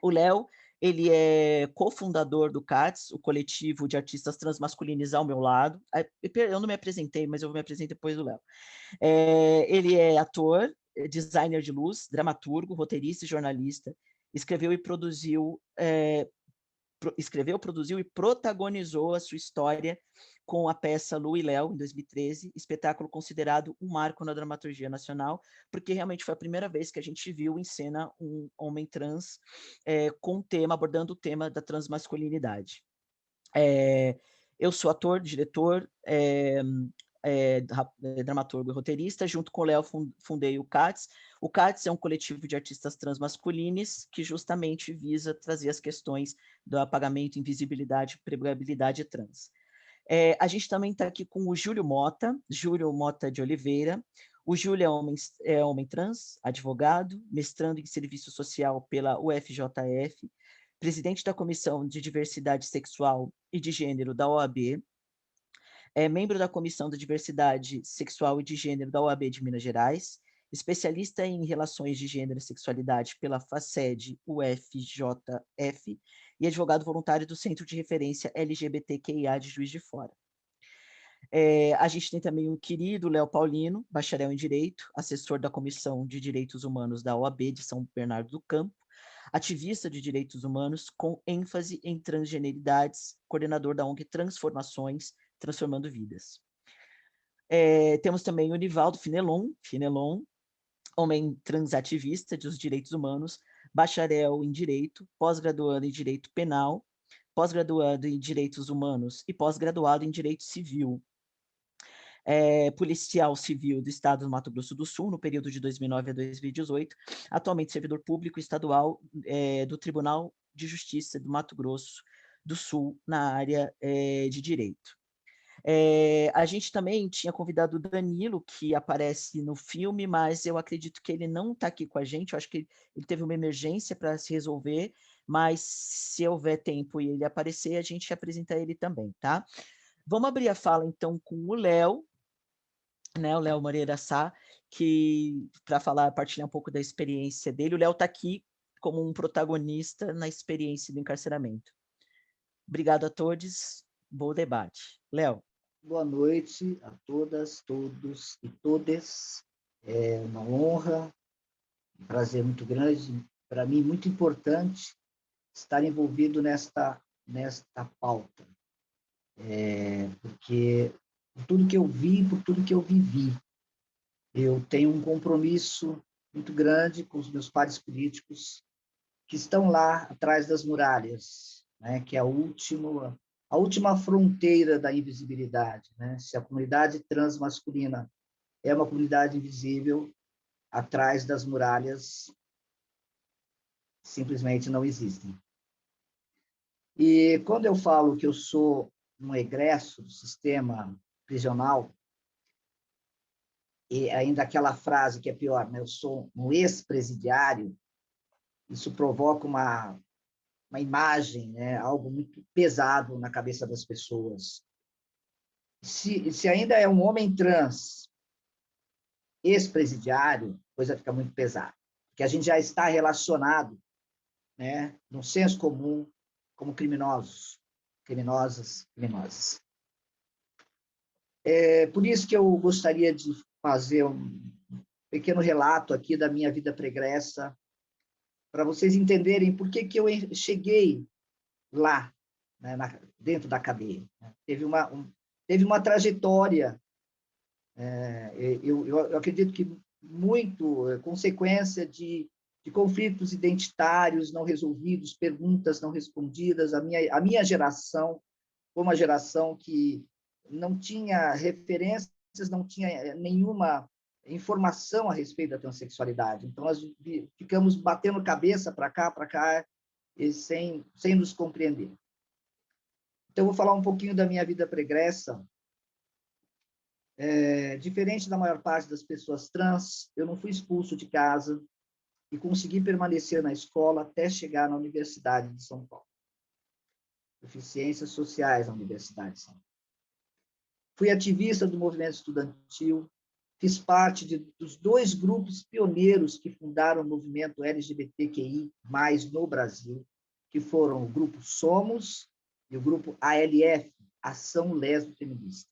O Léo, ele é cofundador do CATS, o coletivo de artistas transmasculinos ao meu lado. Eu não me apresentei, mas eu vou me apresentar depois do Léo. Ele é ator, designer de luz, dramaturgo, roteirista e jornalista. Escreveu, produziu e protagonizou a sua história com a peça Lu e Léo, em 2013, espetáculo considerado um marco na dramaturgia nacional, porque realmente foi a primeira vez que a gente viu em cena um homem trans abordando o tema da transmasculinidade. Eu sou ator, diretor, dramaturgo e roteirista. Junto com o Léo fundei o CATS. O CATS é um coletivo de artistas transmasculinos que justamente visa trazer as questões do apagamento, invisibilidade, pregabilidade trans. A gente também está aqui com o Júlio Mota de Oliveira. O Júlio é homem trans, advogado, mestrando em serviço social pela UFJF, presidente da Comissão de Diversidade Sexual e de Gênero da OAB, é membro da Comissão da Diversidade Sexual e de Gênero da OAB de Minas Gerais, especialista em relações de gênero e sexualidade pela FACED UFJF e advogado voluntário do Centro de Referência LGBTQIA de Juiz de Fora. A gente tem também o querido Léo Paulino, bacharel em Direito, assessor da Comissão de Direitos Humanos da OAB de São Bernardo do Campo, ativista de direitos humanos com ênfase em transgeneridades, coordenador da ONG Transformações, Transformando Vidas. Temos também o Nivaldo Finelon, homem transativista dos direitos humanos, bacharel em Direito, pós-graduando em Direito Penal, pós-graduado em Direitos Humanos e pós-graduado em Direito Civil. Policial civil do Estado do Mato Grosso do Sul, no período de 2009 a 2018, atualmente servidor público estadual do Tribunal de Justiça do Mato Grosso do Sul, na área de Direito. A gente também tinha convidado o Danilo, que aparece no filme, mas eu acredito que ele não está aqui com a gente, eu acho que ele teve uma emergência para se resolver, mas se houver tempo e ele aparecer, a gente apresenta ele também, tá? Vamos abrir a fala, então, com o Léo, né, o Léo Moreira Sá, para partilhar um pouco da experiência dele. O Léo está aqui como um protagonista na experiência do encarceramento. Obrigado a todos. Bom debate. Léo. Boa noite a todas, todos e todas. É uma honra, um prazer muito grande, para mim muito importante estar envolvido nesta pauta, porque por tudo que eu vi, por tudo que eu vivi, eu tenho um compromisso muito grande com os meus pares políticos que estão lá atrás das muralhas, né, que é a última fronteira da invisibilidade, né? Se a comunidade transmasculina é uma comunidade invisível, atrás das muralhas simplesmente não existem. E quando eu falo que eu sou um egresso do sistema prisional, e ainda aquela frase que é pior, né? Eu sou um ex-presidiário, isso provoca uma imagem, né? Algo muito pesado na cabeça das pessoas. Se ainda é um homem trans, ex-presidiário, a coisa fica muito pesada, porque a gente já está relacionado, né, no senso comum, como criminosos, criminosas, criminosas. É por isso que eu gostaria de fazer um pequeno relato aqui da minha vida pregressa, para vocês entenderem por que eu cheguei lá, né, dentro da cadeia. Teve uma trajetória, eu acredito que muito consequência de conflitos identitários não resolvidos, perguntas não respondidas. A minha geração foi uma geração que não tinha referências, não tinha nenhuma informação a respeito da transexualidade. Então, nós ficamos batendo cabeça para cá, e sem nos compreender. Então, eu vou falar um pouquinho da minha vida pregressa. Diferente da maior parte das pessoas trans, eu não fui expulso de casa e consegui permanecer na escola até chegar na Universidade de São Paulo. Eu fiz Ciências Sociais na Universidade de São Paulo. Fui ativista do movimento estudantil, fiz parte dos 2 grupos pioneiros que fundaram o movimento LGBTQI+, no Brasil, que foram o Grupo Somos e o Grupo ALF, Ação Lésbica Feminista.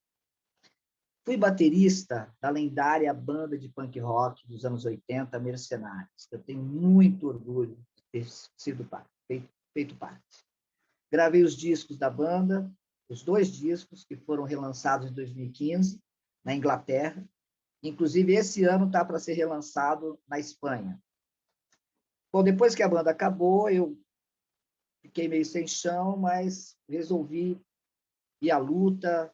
Fui baterista da lendária banda de punk rock dos anos 80, Mercenários. Eu tenho muito orgulho de ter sido feito parte. Gravei os discos da banda, os 2 discos que foram relançados em 2015, na Inglaterra. Inclusive, esse ano está para ser relançado na Espanha. Bom, depois que a banda acabou, eu fiquei meio sem chão, mas resolvi ir à luta.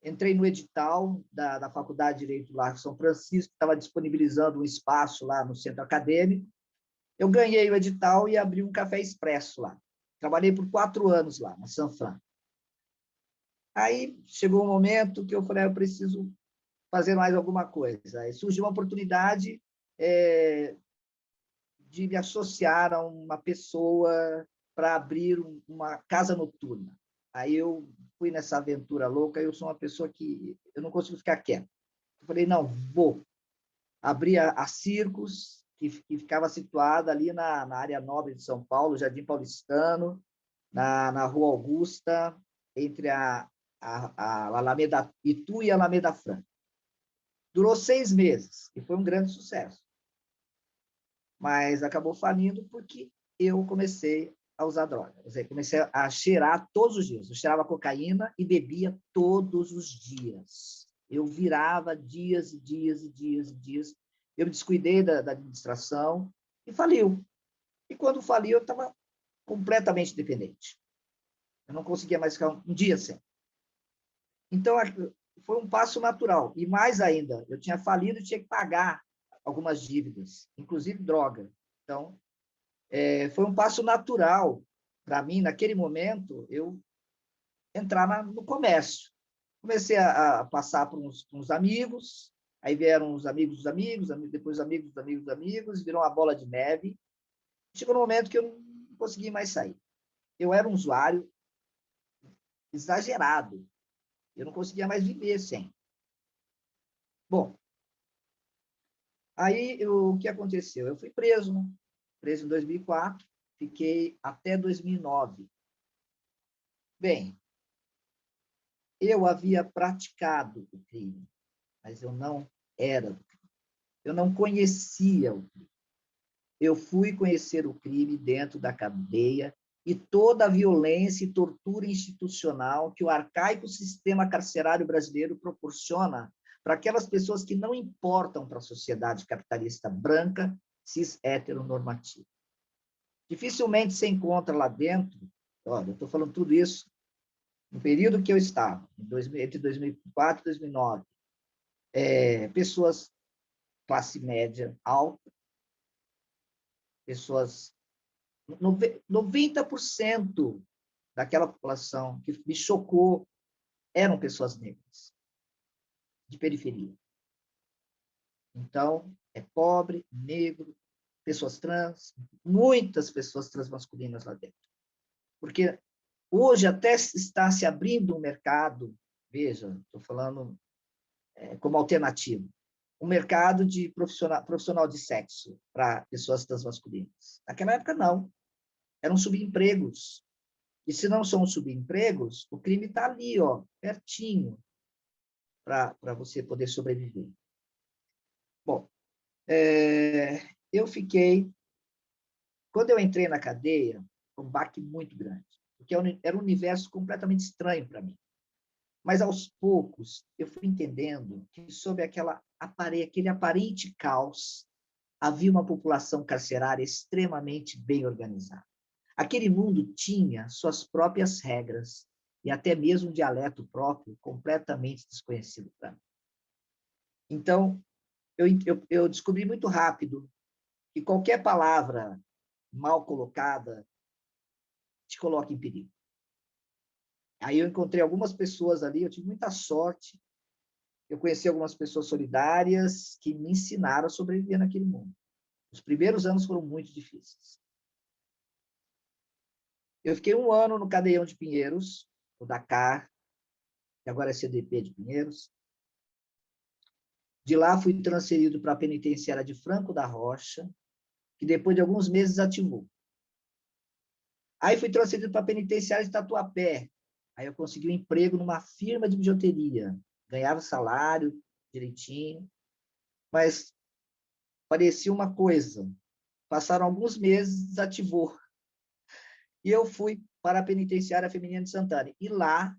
Entrei no edital da Faculdade de Direito lá de São Francisco, que estava disponibilizando um espaço lá no centro acadêmico. Eu ganhei o edital e abri um café expresso lá. Trabalhei por 4 anos lá, na Sanfran. Aí chegou um momento que eu falei, eu preciso fazer mais alguma coisa. Aí surgiu uma oportunidade de me associar a uma pessoa para abrir uma casa noturna. Aí eu fui nessa aventura louca, eu sou uma pessoa que eu não consigo ficar quieto. Eu falei, não, vou. Abri a Circos, que ficava situada ali na área nobre de São Paulo, Jardim Paulistano, na Rua Augusta, entre a Alameda Itu e a Alameda Franca. Durou 6 meses e foi um grande sucesso. Mas acabou falindo porque eu comecei a usar droga. Comecei a cheirar todos os dias. Eu cheirava cocaína e bebia todos os dias. Eu virava dias e dias e dias e dias. Eu me descuidei da administração e faliu. E quando faliu, eu estava completamente dependente. Eu não conseguia mais ficar um dia sem. Então, foi um passo natural. E mais ainda, eu tinha falido e tinha que pagar algumas dívidas, inclusive droga. Então, foi um passo natural para mim, naquele momento, eu entrar no comércio. Comecei a passar por uns amigos, aí vieram os amigos dos amigos, depois amigos dos amigos dos amigos, virou uma bola de neve. Chegou no momento que eu não consegui mais sair. Eu era um usuário exagerado. Eu não conseguia mais viver sem. Bom, aí o que aconteceu? Eu fui preso em 2004, fiquei até 2009. Bem, eu havia praticado o crime, mas eu não era do crime. Eu não conhecia o crime. Eu fui conhecer o crime dentro da cadeia e toda a violência e tortura institucional que o arcaico sistema carcerário brasileiro proporciona para aquelas pessoas que não importam para a sociedade capitalista branca, cis, heteronormativa. Dificilmente se encontra lá dentro, olha, eu estou falando tudo isso no período que eu estava, entre 2004 e 2009, pessoas classe média alta, pessoas, 90% daquela população que me chocou eram pessoas negras, de periferia. Então, é pobre, negro, pessoas trans, muitas pessoas transmasculinas lá dentro. Porque hoje até está se abrindo um mercado, veja, estou falando como alternativo, um mercado de profissional de sexo para pessoas transmasculinas. Naquela época, não. Eram subempregos. E se não são subempregos, o crime está ali, ó, pertinho, para você poder sobreviver. Bom, eu fiquei... Quando eu entrei na cadeia, foi um baque muito grande, porque era um universo completamente estranho para mim. Mas, aos poucos, eu fui entendendo que, sob aquele aparente caos, havia uma população carcerária extremamente bem organizada. Aquele mundo tinha suas próprias regras e até mesmo um dialeto próprio completamente desconhecido para mim. Então, eu descobri muito rápido que qualquer palavra mal colocada te coloca em perigo. Aí eu encontrei algumas pessoas ali, eu tive muita sorte, eu conheci algumas pessoas solidárias que me ensinaram a sobreviver naquele mundo. Os primeiros anos foram muito difíceis. Eu fiquei 1 ano no Cadeião de Pinheiros, o Dakar, que agora é CDP de Pinheiros. De lá fui transferido para a penitenciária de Franco da Rocha, que depois de alguns meses ativou. Aí fui transferido para a penitenciária de Tatuapé. Aí eu consegui um emprego numa firma de bijuteria. Ganhava salário direitinho, mas parecia uma coisa. Passaram alguns meses, desativou. E eu fui para a penitenciária feminina de Santana. E lá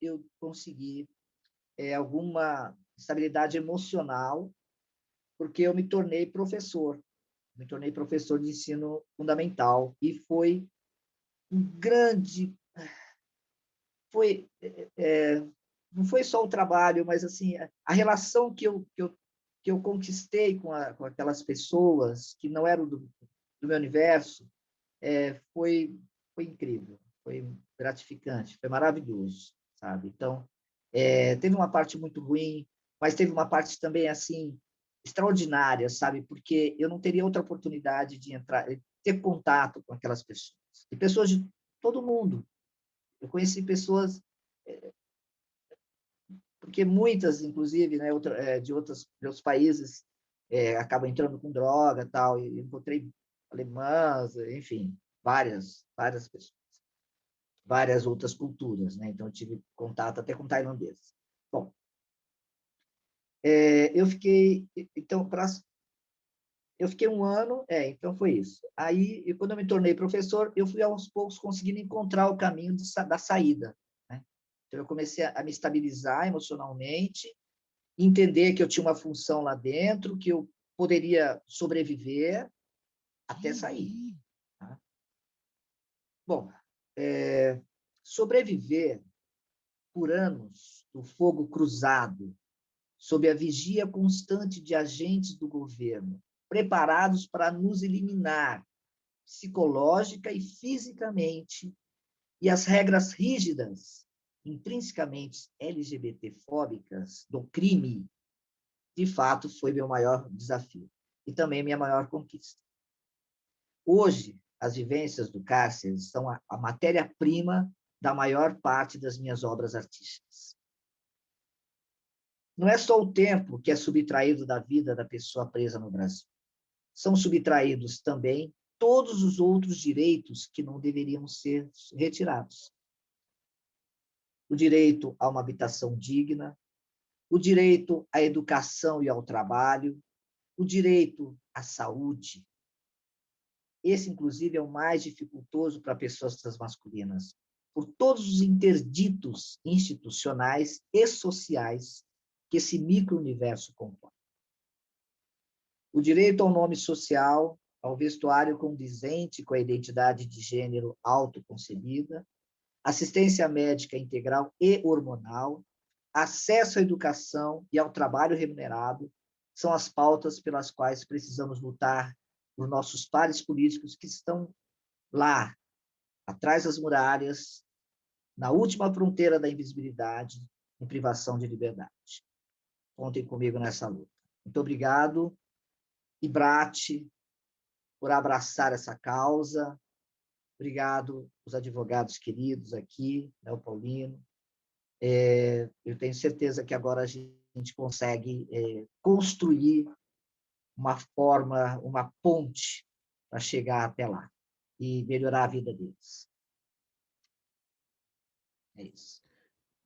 eu consegui alguma estabilidade emocional, porque eu me tornei professor. Me tornei professor de ensino fundamental. E foi um grande... não foi só o trabalho, mas assim, a relação que eu conquistei com aquelas pessoas que não eram do meu universo foi incrível, foi gratificante, foi maravilhoso, sabe? Então, teve uma parte muito ruim, mas teve uma parte também assim extraordinária, sabe? Porque eu não teria outra oportunidade de ter contato com aquelas pessoas, e pessoas de todo mundo. Eu conheci pessoas, porque muitas, inclusive, né, de outros países acabam entrando com droga, tal, e encontrei alemãs, enfim, várias pessoas, várias outras culturas, né? Então eu tive contato até com tailandeses. Bom, eu fiquei 1 ano, então foi isso. Aí, quando eu me tornei professor, eu fui aos poucos conseguindo encontrar o caminho da saída, né? Então eu comecei a me estabilizar emocionalmente, entender que eu tinha uma função lá dentro, que eu poderia sobreviver até sair. Tá? Bom, sobreviver por anos do fogo cruzado, sob a vigia constante de agentes do governo, preparados para nos eliminar psicológica e fisicamente, e as regras rígidas, intrinsecamente LGBT-fóbicas do crime, de fato, foi meu maior desafio e também minha maior conquista. Hoje, as vivências do cárcere são a matéria-prima da maior parte das minhas obras artísticas. Não é só o tempo que é subtraído da vida da pessoa presa no Brasil. São subtraídos também todos os outros direitos que não deveriam ser retirados. o direito a uma habitação digna, o direito à educação e ao trabalho, o direito à saúde. Esse, inclusive, é o mais dificultoso para pessoas transmasculinas, por todos os interditos institucionais e sociais que esse micro-universo compõe. O direito ao nome social, ao vestuário condizente com a identidade de gênero autoconcebida, assistência médica integral e hormonal, acesso à educação e ao trabalho remunerado, são as pautas pelas quais precisamos lutar por nossos pares políticos que estão lá, atrás das muralhas, na última fronteira da invisibilidade, em privação de liberdade. Contem comigo nessa luta. Muito obrigado, IBRAT, por abraçar essa causa. Obrigado, os advogados queridos aqui, né, o Paulino. Eu tenho certeza que agora a gente consegue construir uma forma, uma ponte para chegar até lá e melhorar a vida deles. É isso.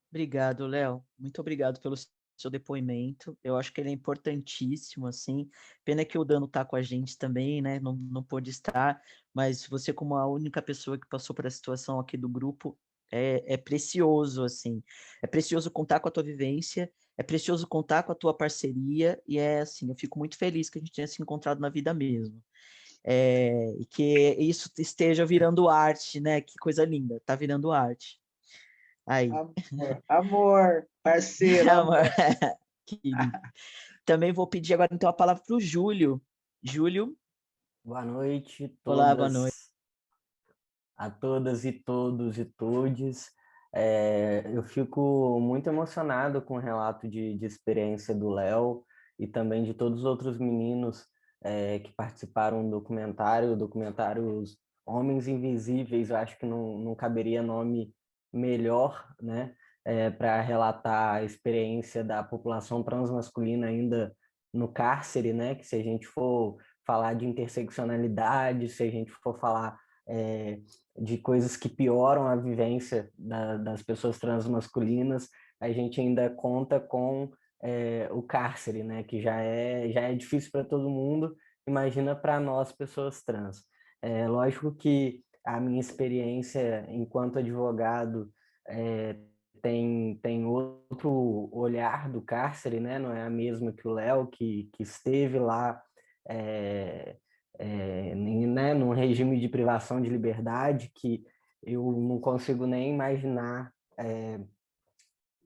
Obrigado, Léo. Muito obrigado pelo seu depoimento. Eu acho que ele é importantíssimo, assim. Pena que o Dano está com a gente também, né? Não pôde estar, mas você, como a única pessoa que passou por essa situação aqui do grupo, é precioso, assim. É precioso contar com a tua vivência, é precioso contar com a tua parceria, e assim, eu fico muito feliz que a gente tenha se encontrado na vida mesmo. E que isso esteja virando arte, né? Que coisa linda, tá virando arte. Aí. Amor, parceiro, amor. Querido. Também vou pedir agora então a palavra para o Júlio. Júlio. Boa noite, Olá, boa noite. A todas e todos e todes. Eu fico muito emocionado com o relato de experiência do Léo e também de todos os outros meninos que participaram do documentário, Homens Invisíveis. Eu acho que não caberia nome melhor, né, para relatar a experiência da população transmasculina ainda no cárcere, né, que se a gente for falar de interseccionalidade, se a gente for falar de coisas que pioram a vivência das pessoas transmasculinas, a gente ainda conta com o cárcere, né, que já é difícil para todo mundo, imagina para nós, pessoas trans. Lógico que a minha experiência enquanto advogado tem outro olhar do cárcere, né? Não é a mesma que o Léo, que esteve lá né, num regime de privação de liberdade, que eu não consigo nem imaginar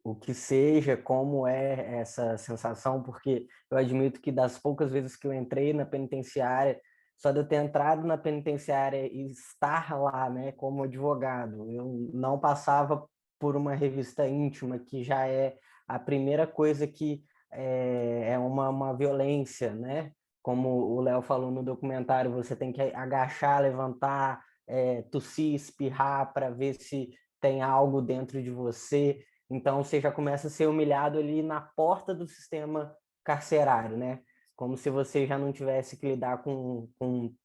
o que seja, como é essa sensação, porque eu admito que das poucas vezes que eu entrei na penitenciária, só de eu ter entrado na penitenciária e estar lá, né, como advogado, eu não passava por uma revista íntima, que já é a primeira coisa que é uma violência, né? Como o Léo falou no documentário, você tem que agachar, levantar, tossir, espirrar para ver se tem algo dentro de você. Então, você já começa a ser humilhado ali na porta do sistema carcerário, né? Como se você já não tivesse que lidar com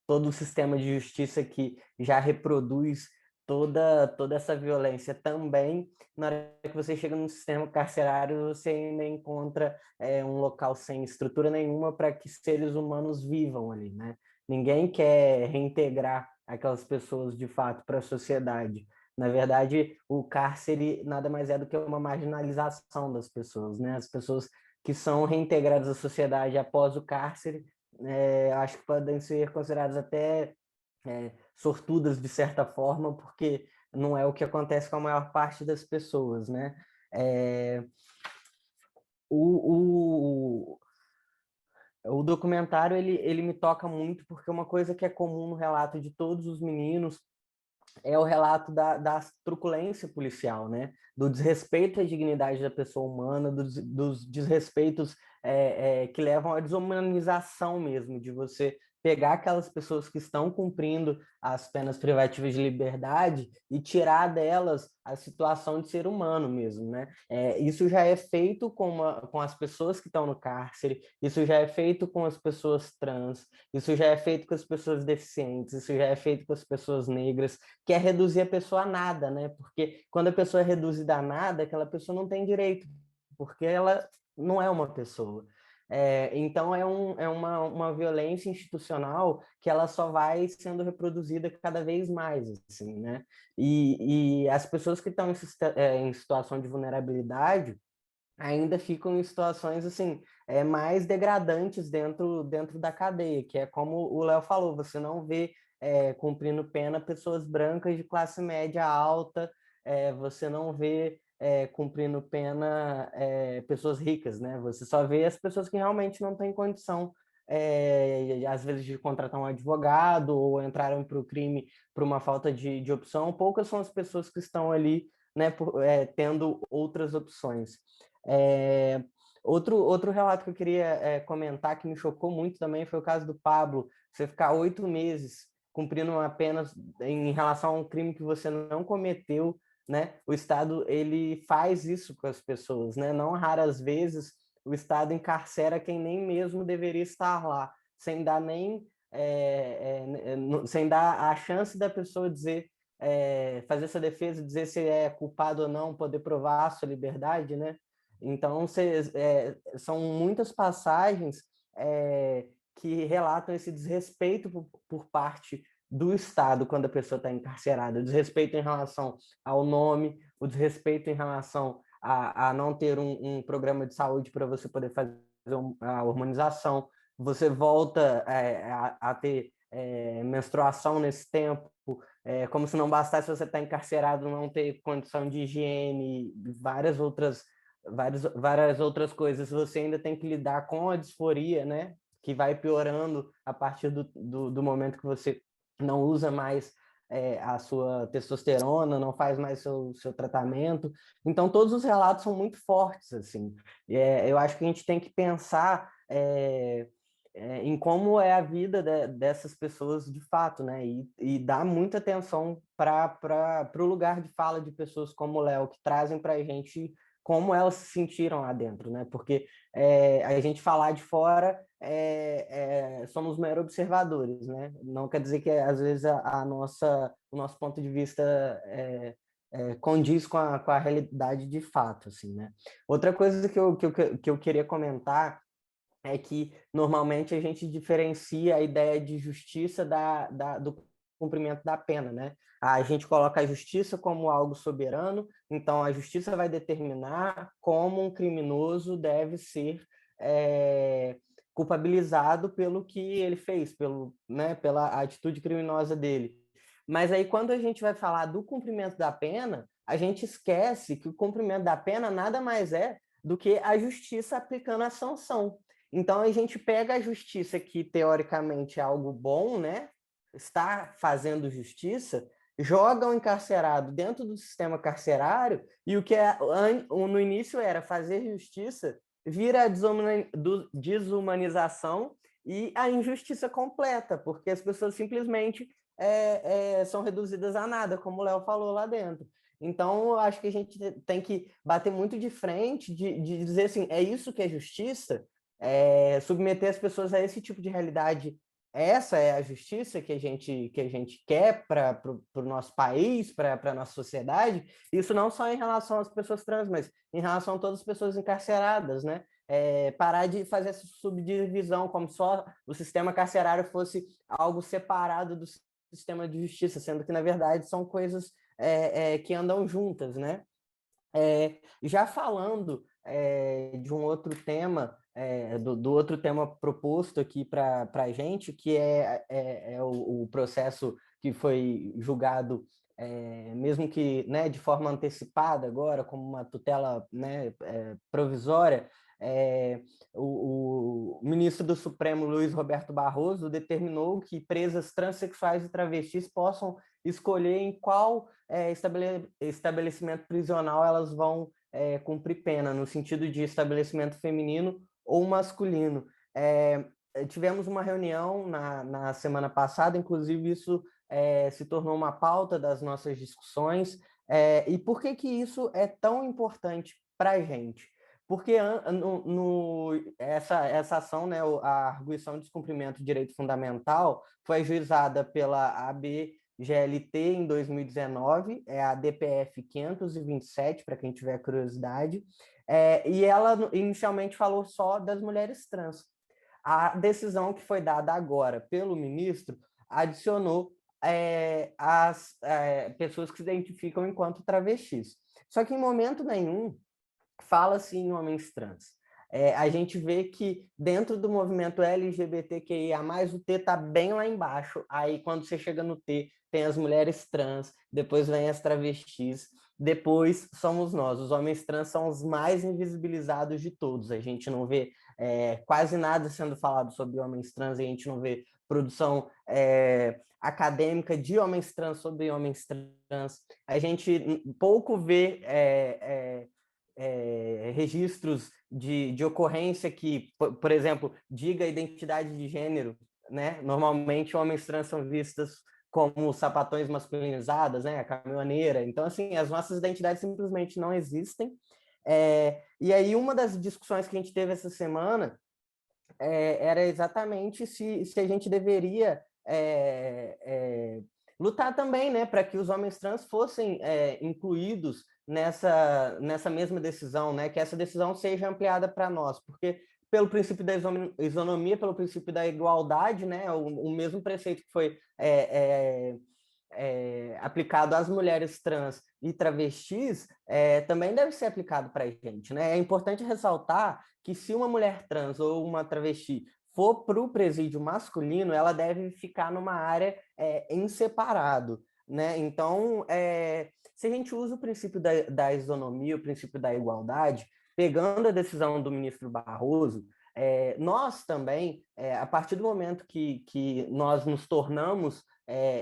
todo o sistema de justiça que já reproduz toda essa violência também. Na hora que você chega no sistema carcerário, você ainda encontra um local sem estrutura nenhuma para que seres humanos vivam ali, né? Ninguém quer reintegrar aquelas pessoas de fato para a sociedade. Na verdade, o cárcere nada mais é do que uma marginalização das pessoas, né? As pessoas que são reintegradas à sociedade após o cárcere, acho que podem ser consideradas até sortudas de certa forma, porque não é o que acontece com a maior parte das pessoas, né? O documentário ele me toca muito, porque uma coisa que é comum no relato de todos os meninos é o relato da truculência policial, né? Do desrespeito à dignidade da pessoa humana, dos desrespeitos que levam à desumanização mesmo, de você pegar aquelas pessoas que estão cumprindo as penas privativas de liberdade e tirar delas a situação de ser humano mesmo, né? Isso já é feito com as pessoas que estão no cárcere, isso já é feito com as pessoas trans, isso já é feito com as pessoas deficientes, isso já é feito com as pessoas negras, que é reduzir a pessoa a nada, né? Porque quando a pessoa é reduzida a nada, aquela pessoa não tem direito, porque ela não é uma pessoa. Então, uma violência institucional que ela só vai sendo reproduzida cada vez mais, assim, né? E as pessoas que estão em situação de vulnerabilidade ainda ficam em situações assim mais degradantes dentro da cadeia, que é como o Léo falou, você não vê cumprindo pena pessoas brancas de classe média alta, você não vê cumprindo pena pessoas ricas, né? Você só vê as pessoas que realmente não têm condição, às vezes, de contratar um advogado ou entraram para o crime por uma falta de opção. Poucas são as pessoas que estão ali, né, tendo outras opções. Outro relato que eu queria comentar, que me chocou muito também, foi o caso do Pablo. Você ficar 8 meses cumprindo uma pena em relação a um crime que você não cometeu, né? O Estado, ele faz isso com as pessoas, né? Não raras vezes o Estado encarcera quem nem mesmo deveria estar lá, sem dar sem dar a chance da pessoa dizer, fazer essa defesa, dizer se é culpado ou não, poder provar a sua liberdade, né? Então, são muitas passagens que relatam esse desrespeito por parte do Estado quando a pessoa está encarcerada, o desrespeito em relação ao nome, o desrespeito em relação a não ter um programa de saúde para você poder fazer a hormonização, você volta a ter menstruação nesse tempo, como se não bastasse você estar encarcerado, não ter condição de higiene, várias outras coisas. Você ainda tem que lidar com a disforia, né? Que vai piorando a partir do momento que você não usa mais a sua testosterona, não faz mais seu tratamento. Então, todos os relatos são muito fortes, assim. Eu acho que a gente tem que pensar em como é a vida dessas pessoas de fato, né? E dar muita atenção para o lugar de fala de pessoas como o Léo, que trazem para a gente como elas se sentiram lá dentro, né? Porque a gente falar de fora, somos mero observadores, né? Não quer dizer que às vezes o nosso ponto de vista condiz com a realidade de fato, assim, né? Outra coisa que eu queria comentar é que normalmente a gente diferencia a ideia de justiça do cumprimento da pena, né? A gente coloca a justiça como algo soberano, então a justiça vai determinar como um criminoso deve ser culpabilizado pelo que ele fez, pela atitude criminosa dele. Mas aí, quando a gente vai falar do cumprimento da pena, a gente esquece que o cumprimento da pena nada mais é do que a justiça aplicando a sanção. Então, a gente pega a justiça, que teoricamente é algo bom, né? Está fazendo justiça, joga o encarcerado dentro do sistema carcerário, e o que no início era fazer justiça, vira a desumanização e a injustiça completa, porque as pessoas simplesmente são reduzidas a nada, como o Léo falou lá dentro. Então, eu acho que a gente tem que bater muito de frente, de dizer assim, é isso que é justiça? Submeter as pessoas a esse tipo de realidade. Essa é a justiça que a gente quer para o nosso país, para a nossa sociedade. Isso não só em relação às pessoas trans, mas em relação a todas as pessoas encarceradas, né? Parar de fazer essa subdivisão, como só o sistema carcerário fosse algo separado do sistema de justiça, sendo que, na verdade, são coisas que andam juntas, né? Já falando de um outro tema, do outro tema proposto aqui para a gente, que é o processo que foi julgado, mesmo que, né, de forma antecipada agora, como uma tutela, né, provisória, o ministro do Supremo, Luiz Roberto Barroso, determinou que presas transexuais e travestis possam escolher em qual estabelecimento prisional elas vão cumprir pena, no sentido de estabelecimento feminino ou masculino. tivemos uma reunião na semana passada, inclusive isso se tornou uma pauta das nossas discussões. E por que isso é tão importante para a gente? Porque essa ação, né, a arguição de descumprimento de direito fundamental, foi ajuizada pela ABGLT em 2019, é a DPF 527, para quem tiver curiosidade, e ela inicialmente falou só das mulheres trans. A decisão que foi dada agora pelo ministro adicionou as pessoas que se identificam enquanto travestis. Só que em momento nenhum fala-se em homens trans. A gente vê que dentro do movimento LGBTQIA+, o T está bem lá embaixo. Aí, quando você chega no T, tem as mulheres trans, depois vem as travestis, depois somos nós. Os homens trans são os mais invisibilizados de todos. A gente não vê quase nada sendo falado sobre homens trans, a gente não vê produção acadêmica de homens trans sobre homens trans. A gente pouco vê registros de ocorrência que, por exemplo, diga a identidade de gênero, né? Normalmente, homens trans são vistos como sapatões masculinizadas, né? A caminhoneira. Então, assim, as nossas identidades simplesmente não existem. E aí, uma das discussões que a gente teve essa semana era exatamente se a gente deveria lutar também, né, para que os homens trans fossem incluídos nessa mesma decisão, né, que essa decisão seja ampliada para nós, porque pelo princípio da isonomia, pelo princípio da igualdade, né, o mesmo preceito que foi aplicado às mulheres trans e travestis também deve ser aplicado para a gente, né? É importante ressaltar que se uma mulher trans ou uma travesti for para o presídio masculino, ela deve ficar numa área em separado, né? Então, se a gente usa o princípio da isonomia, o princípio da igualdade, pegando a decisão do ministro Barroso, nós também, a partir do momento que nós nos tornamos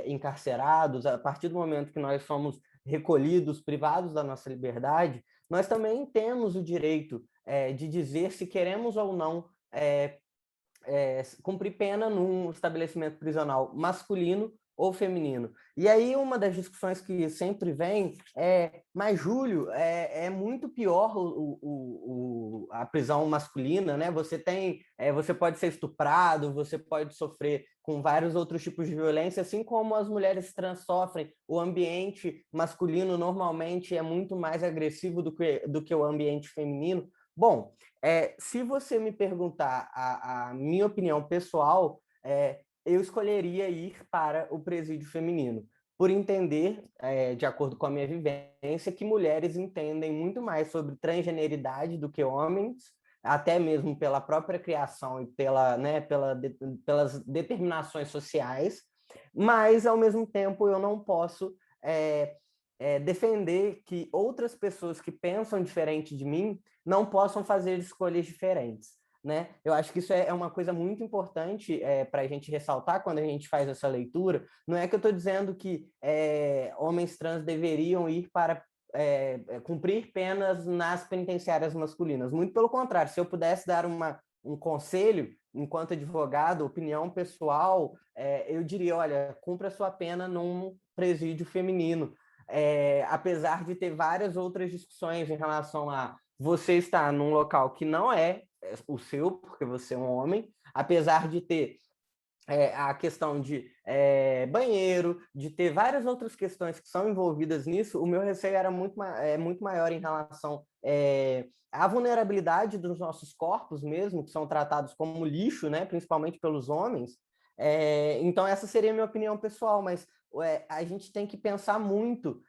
encarcerados, a partir do momento que nós somos recolhidos, privados da nossa liberdade, nós também temos o direito de dizer se queremos ou não cumprir pena num estabelecimento prisional masculino ou feminino. E aí uma das discussões que sempre vem mas Júlio, é muito pior a prisão masculina, né? Você pode ser estuprado, você pode sofrer com vários outros tipos de violência, assim como as mulheres trans sofrem. O ambiente masculino normalmente é muito mais agressivo do que o ambiente feminino. Bom, se você me perguntar a minha opinião pessoal, eu escolheria ir para o presídio feminino, por entender, de acordo com a minha vivência, que mulheres entendem muito mais sobre transgeneridade do que homens, até mesmo pela própria criação e pelas determinações sociais, mas, ao mesmo tempo, eu não posso defender que outras pessoas que pensam diferente de mim não possam fazer escolhas diferentes, né? Eu acho que isso é uma coisa muito importante para a gente ressaltar quando a gente faz essa leitura. Não é que eu estou dizendo que homens trans deveriam ir para cumprir penas nas penitenciárias masculinas. Muito pelo contrário, se eu pudesse dar um conselho, enquanto advogado, opinião pessoal, eu diria, olha, cumpra sua pena num presídio feminino. Apesar de ter várias outras discussões em relação a você estar num local que não é o seu, porque você é um homem, apesar de ter a questão de banheiro, de ter várias outras questões que são envolvidas nisso, o meu receio era muito maior em relação à vulnerabilidade dos nossos corpos mesmo, que são tratados como lixo, né, principalmente pelos homens. Então essa seria a minha opinião pessoal, mas a gente tem que pensar muito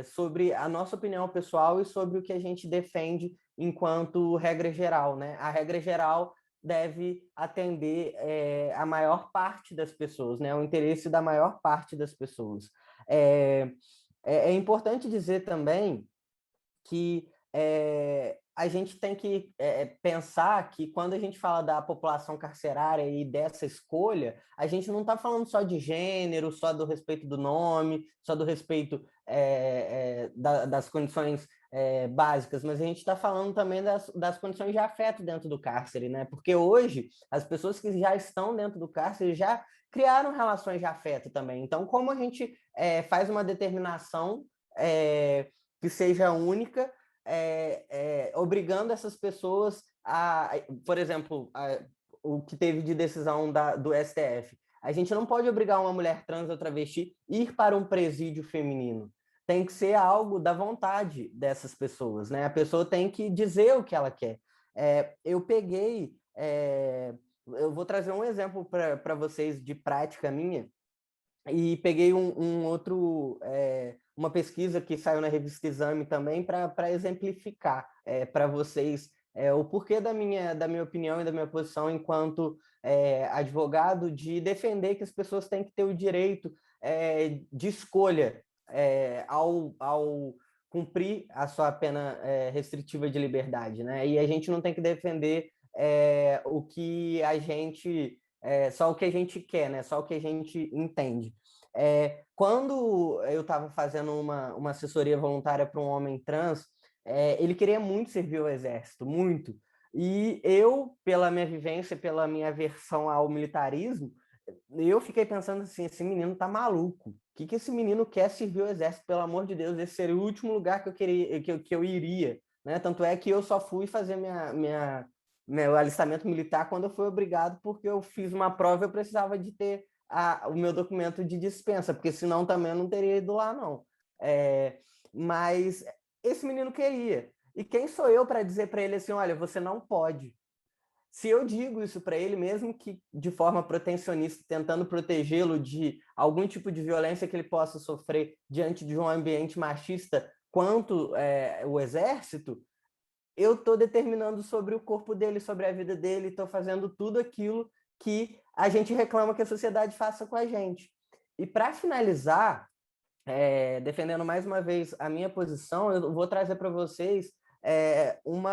sobre a nossa opinião pessoal e sobre o que a gente defende enquanto regra geral, né? A regra geral deve atender a maior parte das pessoas, né? O interesse da maior parte das pessoas. É importante dizer também que a gente tem que pensar que quando a gente fala da população carcerária e dessa escolha, a gente não está falando só de gênero, só do respeito do nome, só do respeito das condições básicas, mas a gente está falando também das condições de afeto dentro do cárcere, né? Porque hoje as pessoas que já estão dentro do cárcere já criaram relações de afeto também. Então, como a gente faz uma determinação que seja única, obrigando essas pessoas por exemplo, o que teve de decisão do STF. A gente não pode obrigar uma mulher trans ou travesti a ir para um presídio feminino. Tem que ser algo da vontade dessas pessoas, né? A pessoa tem que dizer o que ela quer. Eu vou trazer um exemplo para vocês de prática minha, e peguei uma pesquisa que saiu na revista Exame também para exemplificar para vocês o porquê da minha opinião e da minha posição enquanto advogado, de defender que as pessoas têm que ter o direito de escolha ao cumprir a sua pena restritiva de liberdade, né? E a gente não tem que defender o que a gente... só o que a gente quer, né? Só o que a gente entende. Quando eu estava fazendo uma assessoria voluntária para um homem trans, ele queria muito servir o exército, muito. E eu, pela minha vivência, pela minha aversão ao militarismo, eu fiquei pensando assim, esse menino tá maluco. O que esse menino quer servir o exército? Pelo amor de Deus, esse seria o último lugar que eu iria, né? Tanto é que eu só fui fazer meu alistamento militar quando eu fui obrigado, porque eu fiz uma prova e eu precisava de ter o meu documento de dispensa, porque senão também eu não teria ido lá, não. Mas esse menino queria. E quem sou eu para dizer para ele assim, olha, você não pode? Se eu digo isso para ele, mesmo que de forma protecionista, tentando protegê-lo de algum tipo de violência que ele possa sofrer diante de um ambiente machista, quanto o exército, eu estou determinando sobre o corpo dele, sobre a vida dele, estou fazendo tudo aquilo que a gente reclama que a sociedade faça com a gente. E para finalizar, defendendo mais uma vez a minha posição, eu vou trazer para vocês um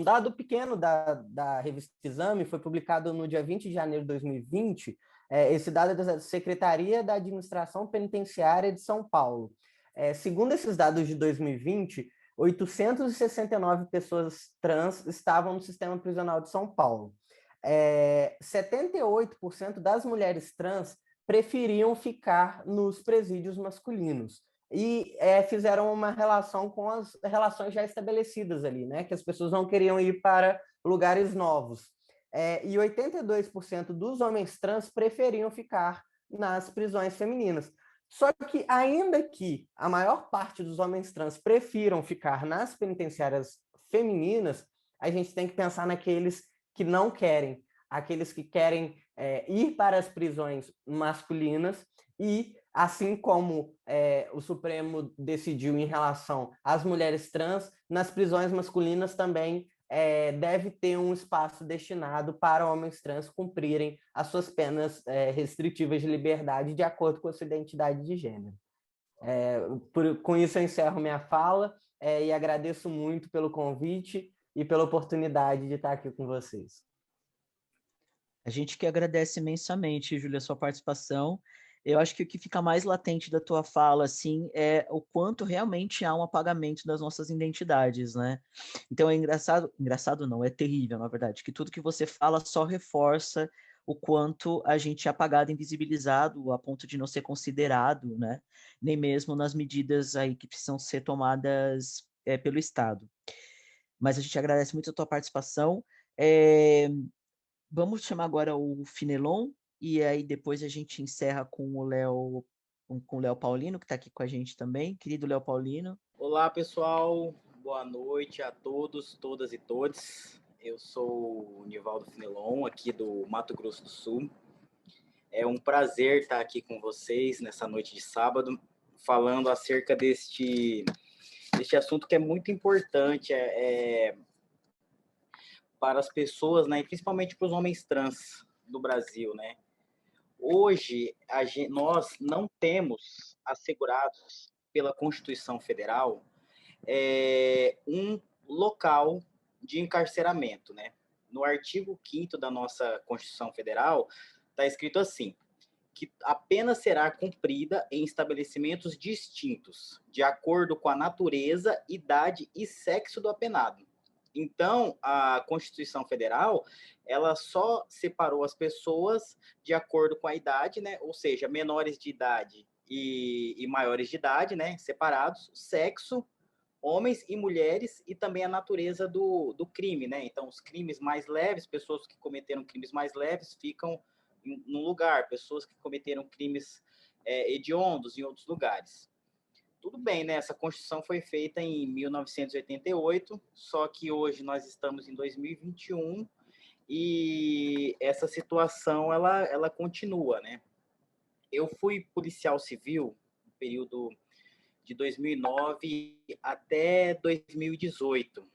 dado pequeno da revista Exame, foi publicado no dia 20 de janeiro de 2020. Esse dado é da Secretaria da Administração Penitenciária de São Paulo. Segundo esses dados de 2020, 869 pessoas trans estavam no sistema prisional de São Paulo. 78% das mulheres trans preferiam ficar nos presídios masculinos. E fizeram uma relação com as relações já estabelecidas ali, né? Que as pessoas não queriam ir para lugares novos. E 82% dos homens trans preferiam ficar nas prisões femininas. Só que, ainda que a maior parte dos homens trans prefiram ficar nas penitenciárias femininas, a gente tem que pensar naqueles que não querem, aqueles que querem ir para as prisões masculinas e, assim como o Supremo decidiu em relação às mulheres trans, nas prisões masculinas também deve ter um espaço destinado para homens trans cumprirem as suas penas restritivas de liberdade de acordo com a sua identidade de gênero. Com isso eu encerro minha fala e agradeço muito pelo convite e pela oportunidade de estar aqui com vocês. A gente que agradece imensamente, Júlia, a sua participação. Eu acho que o que fica mais latente da tua fala, assim, é o quanto realmente há um apagamento das nossas identidades, né? Então é engraçado não, é terrível, na verdade, que tudo que você fala só reforça o quanto a gente é apagado, invisibilizado, a ponto de não ser considerado, né? Nem mesmo nas medidas aí que precisam ser tomadas pelo Estado. Mas a gente agradece muito a tua participação. Vamos chamar agora o Fenelon, e aí depois a gente encerra com o Léo Paulino, que está aqui com a gente também. Querido Léo Paulino. Olá, pessoal. Boa noite a todos, todas e todos. Eu sou o Nivaldo Fenelon, aqui do Mato Grosso do Sul. É um prazer estar aqui com vocês nessa noite de sábado, falando acerca deste assunto que é muito importante para as pessoas, né, e principalmente para os homens trans do Brasil, né? Hoje, nós não temos assegurados pela Constituição Federal um local de encarceramento, né? No artigo 5º da nossa Constituição Federal, está escrito assim: que a pena será cumprida em estabelecimentos distintos, de acordo com a natureza, idade e sexo do apenado. Então, a Constituição Federal, ela só separou as pessoas de acordo com a idade, né? Ou seja, menores de idade e maiores de idade, né? Separados, sexo, homens e mulheres, e também a natureza do crime, né? Então, os crimes mais leves, pessoas que cometeram crimes mais leves ficam num lugar, pessoas que cometeram crimes hediondos em outros lugares. Tudo bem, né? Essa Constituição foi feita em 1988, só que hoje nós estamos em 2021 e essa situação, ela continua, né? Eu fui policial civil no período de 2009 até 2018,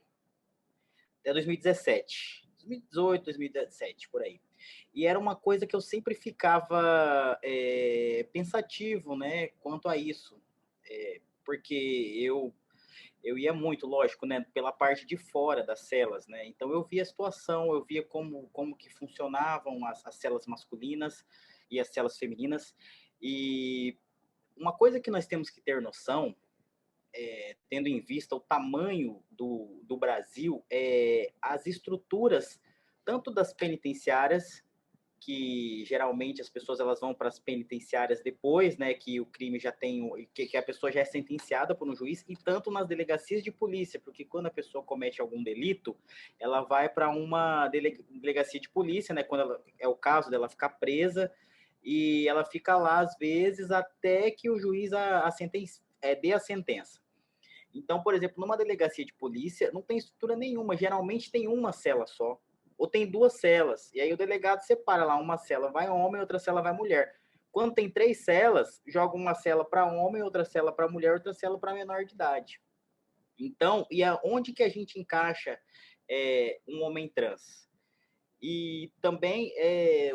até 2017. 2018, 2017, por aí. E era uma coisa que eu sempre ficava pensativo, né, quanto a isso. Porque eu ia muito, lógico, né, pela parte de fora das celas, né? Então eu via a situação, eu via como que funcionavam as celas masculinas e as celas femininas. E uma coisa que nós temos que ter noção, tendo em vista o tamanho do Brasil, as estruturas, tanto das penitenciárias, que geralmente as pessoas elas vão para as penitenciárias depois, né, que o crime já tem, que a pessoa já é sentenciada por um juiz, e tanto nas delegacias de polícia, porque quando a pessoa comete algum delito, ela vai para uma delegacia de polícia, né, quando é o caso dela ficar presa, e ela fica lá às vezes até que o juiz dê a sentença. Então, por exemplo, numa delegacia de polícia não tem estrutura nenhuma, geralmente tem uma cela só, ou tem duas celas, e aí o delegado separa lá, uma cela vai homem, outra cela vai mulher. Quando tem 3 celas, joga uma cela para homem, outra cela para mulher, outra cela para menor de idade. Então, e onde que a gente encaixa um homem trans? E também,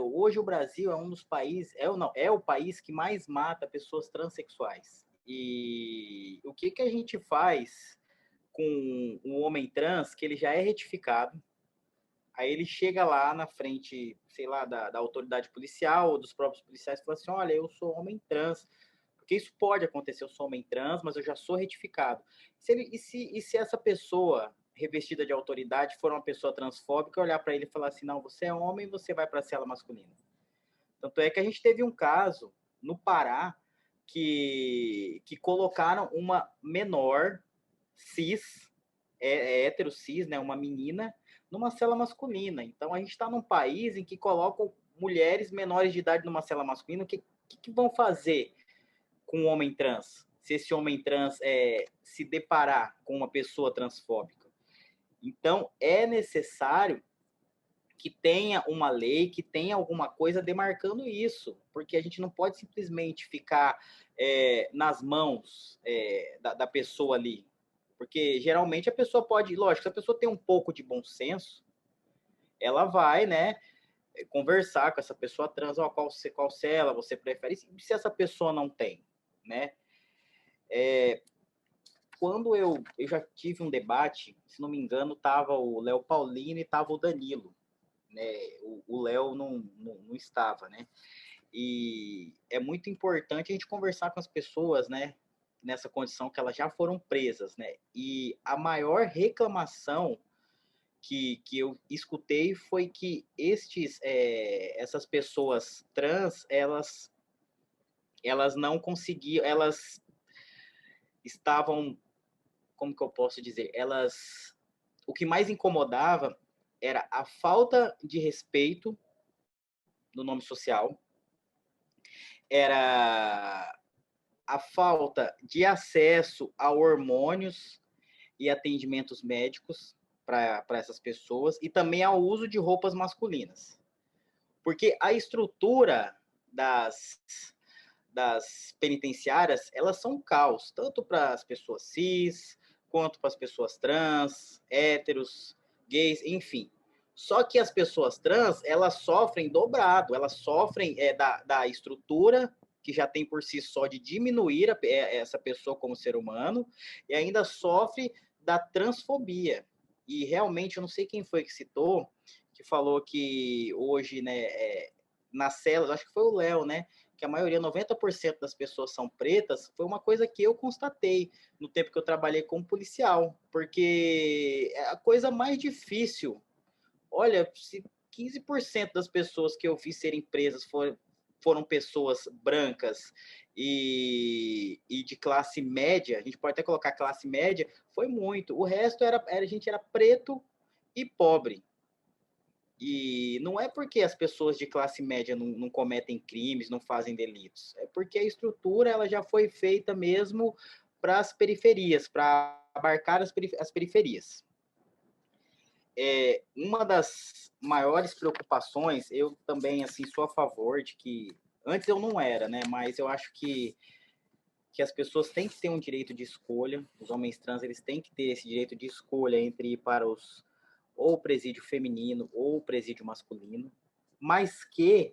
hoje o Brasil é um dos países, é o país que mais mata pessoas transexuais. E o que a gente faz com um homem trans que ele já é retificado, aí ele chega lá na frente, sei lá, da autoridade policial ou dos próprios policiais e fala assim, olha, eu sou homem trans, porque isso pode acontecer, eu sou homem trans, mas eu já sou retificado. Se essa pessoa revestida de autoridade for uma pessoa transfóbica, olhar para ele e falar assim, não, você é homem, você vai para a cela masculina. Tanto é que a gente teve um caso no Pará que colocaram uma menor cis, hétero cis, né, uma menina, numa cela masculina. Então, a gente está num país em que colocam mulheres menores de idade numa cela masculina. O que vão fazer com um homem trans, se esse homem trans se deparar com uma pessoa transfóbica? Então, é necessário que tenha uma lei, que tenha alguma coisa demarcando isso, porque a gente não pode simplesmente ficar nas mãos da pessoa ali. Porque geralmente a pessoa pode, lógico, se a pessoa tem um pouco de bom senso, ela vai, né, conversar com essa pessoa trans, qual cela você prefere, se essa pessoa não tem, né? Quando eu já tive um debate, se não me engano, tava o Léo Paulino e tava o Danilo, né? O Léo não estava, né? E é muito importante a gente conversar com as pessoas, né, nessa condição que elas já foram presas, né? E a maior reclamação que eu escutei foi que essas pessoas trans, elas não conseguiam, elas estavam, como que eu posso dizer? O que mais incomodava era a falta de respeito no nome social, era a falta de acesso a hormônios e atendimentos médicos para essas pessoas, e também ao uso de roupas masculinas. Porque a estrutura das penitenciárias, elas são um caos, tanto para as pessoas cis, quanto para as pessoas trans, héteros, gays, enfim. Só que as pessoas trans, elas sofrem dobrado, elas sofrem da estrutura que já tem por si só de diminuir essa pessoa como ser humano, e ainda sofre da transfobia. E realmente, eu não sei quem foi que citou, que falou que hoje, né, nas celas, acho que foi o Léo, né, que a maioria, 90% das pessoas são pretas, foi uma coisa que eu constatei no tempo que eu trabalhei como policial, porque é a coisa mais difícil. Olha, se 15% das pessoas que eu vi serem presas foram pessoas brancas e de classe média, a gente pode até colocar classe média, foi muito. O resto a gente era preto e pobre. E não é porque as pessoas de classe média não cometem crimes, não fazem delitos. É porque a estrutura ela já foi feita mesmo para as periferias, para abarcar as periferias. Uma das maiores preocupações, eu também assim sou a favor de que, antes eu não era, né? Mas eu acho que as pessoas têm que ter um direito de escolha, os homens trans eles têm que ter esse direito de escolha entre ir para ou o presídio feminino ou o presídio masculino, mas que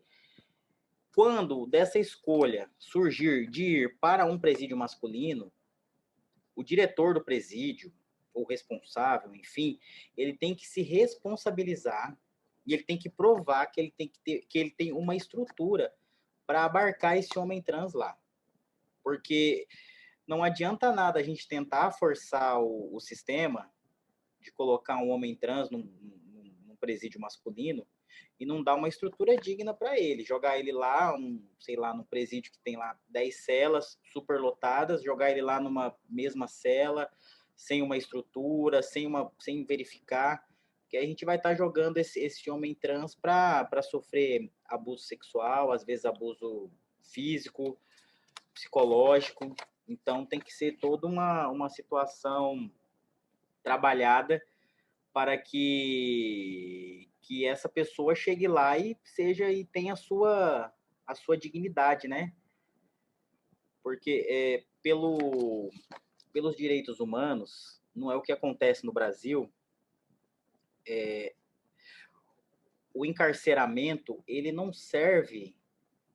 quando dessa escolha surgir de ir para um presídio masculino, o diretor do presídio, ou responsável, enfim, ele tem que se responsabilizar e ele tem que provar que ele tem uma estrutura para abarcar esse homem trans lá. Porque não adianta nada a gente tentar forçar o sistema de colocar um homem trans num presídio masculino e não dar uma estrutura digna para ele, jogar ele lá, sei lá, num presídio que tem lá 10 celas superlotadas, jogar ele lá numa mesma cela, sem uma estrutura, sem verificar, que aí a gente vai estar jogando esse homem trans para sofrer abuso sexual, às vezes abuso físico, psicológico. Então tem que ser toda uma situação trabalhada para que essa pessoa chegue lá e tenha a sua dignidade, né? Porque pelos direitos humanos, não é o que acontece no Brasil, o encarceramento, ele não serve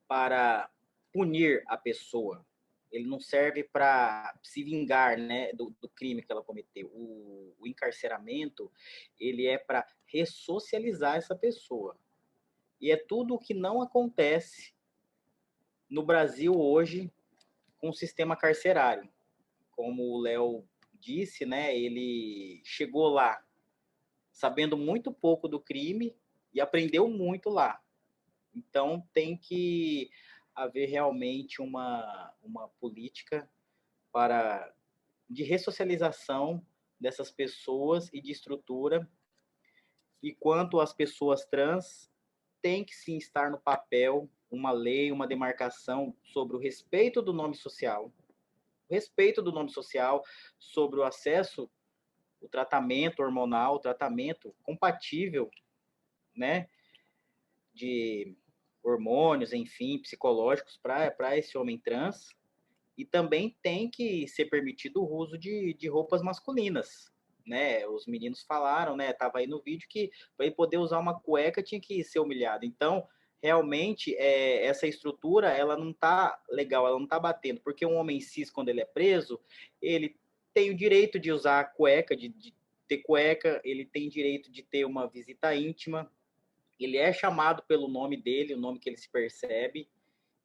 para punir a pessoa, ele não serve para se vingar, né, do crime que ela cometeu. O encarceramento, ele é para ressocializar essa pessoa. E é tudo o que não acontece no Brasil hoje com o sistema carcerário. Como o Léo disse, né, ele chegou lá sabendo muito pouco do crime e aprendeu muito lá. Então, tem que haver realmente uma política de ressocialização dessas pessoas e de estrutura. E quanto às pessoas trans, tem que sim estar no papel uma lei, uma demarcação sobre o respeito do nome social, sobre o acesso, o tratamento hormonal, o tratamento compatível, né, de hormônios, enfim, psicológicos para esse homem trans. E também tem que ser permitido o uso de roupas masculinas, né? Os meninos falaram, né? Tava aí no vídeo que para ele poder usar uma cueca tinha que ser humilhado. Então, realmente, essa estrutura, ela não tá legal, ela não tá batendo, porque um homem cis, quando ele é preso, ele tem o direito de usar cueca, de ter cueca, ele tem direito de ter uma visita íntima, ele é chamado pelo nome dele, o nome que ele se percebe,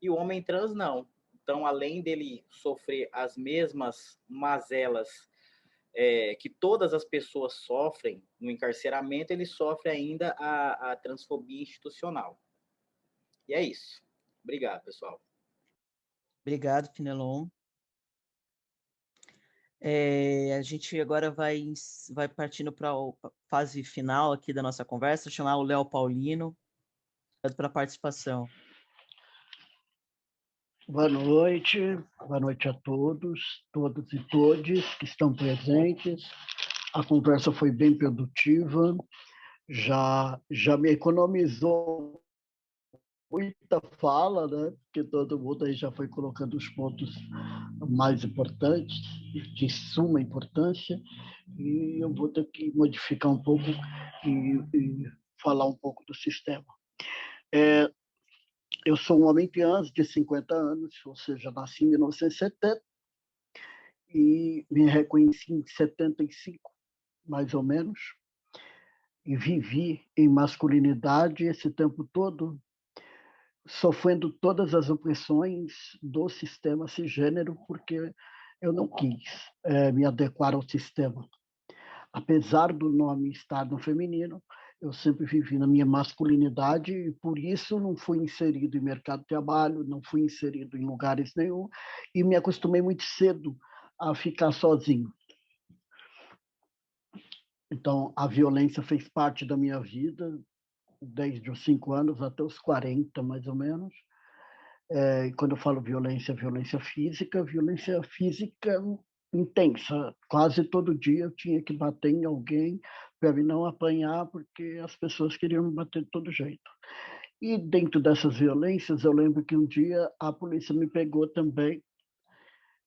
e o homem trans não. Então, além dele sofrer as mesmas mazelas que todas as pessoas sofrem no encarceramento, ele sofre ainda a transfobia institucional. E é isso. Obrigado, pessoal. Obrigado, Fenelon. A gente agora vai partindo para a fase final aqui da nossa conversa, chamar o Léo Paulino. Obrigado pela participação. Boa noite a todos, todas e todes que estão presentes. A conversa foi bem produtiva, já me economizou muita fala, né? Porque todo mundo aí já foi colocando os pontos mais importantes, de suma importância, e eu vou ter que modificar um pouco e falar um pouco do sistema. Eu sou um homem trans de 50 anos, ou seja, nasci em 1970 e me reconheci em 75, mais ou menos, e vivi em masculinidade esse tempo todo, sofrendo todas as opressões do sistema cisgênero, porque eu não quis me adequar ao sistema. Apesar do nome estar no feminino, eu sempre vivi na minha masculinidade e, por isso, não fui inserido em mercado de trabalho, não fui inserido em lugares nenhum e me acostumei muito cedo a ficar sozinho. Então, a violência fez parte da minha vida, desde os 5 anos até os 40, mais ou menos. E quando eu falo violência violência física intensa. Quase todo dia eu tinha que bater em alguém para me não apanhar, porque as pessoas queriam me bater de todo jeito. E dentro dessas violências, eu lembro que um dia a polícia me pegou também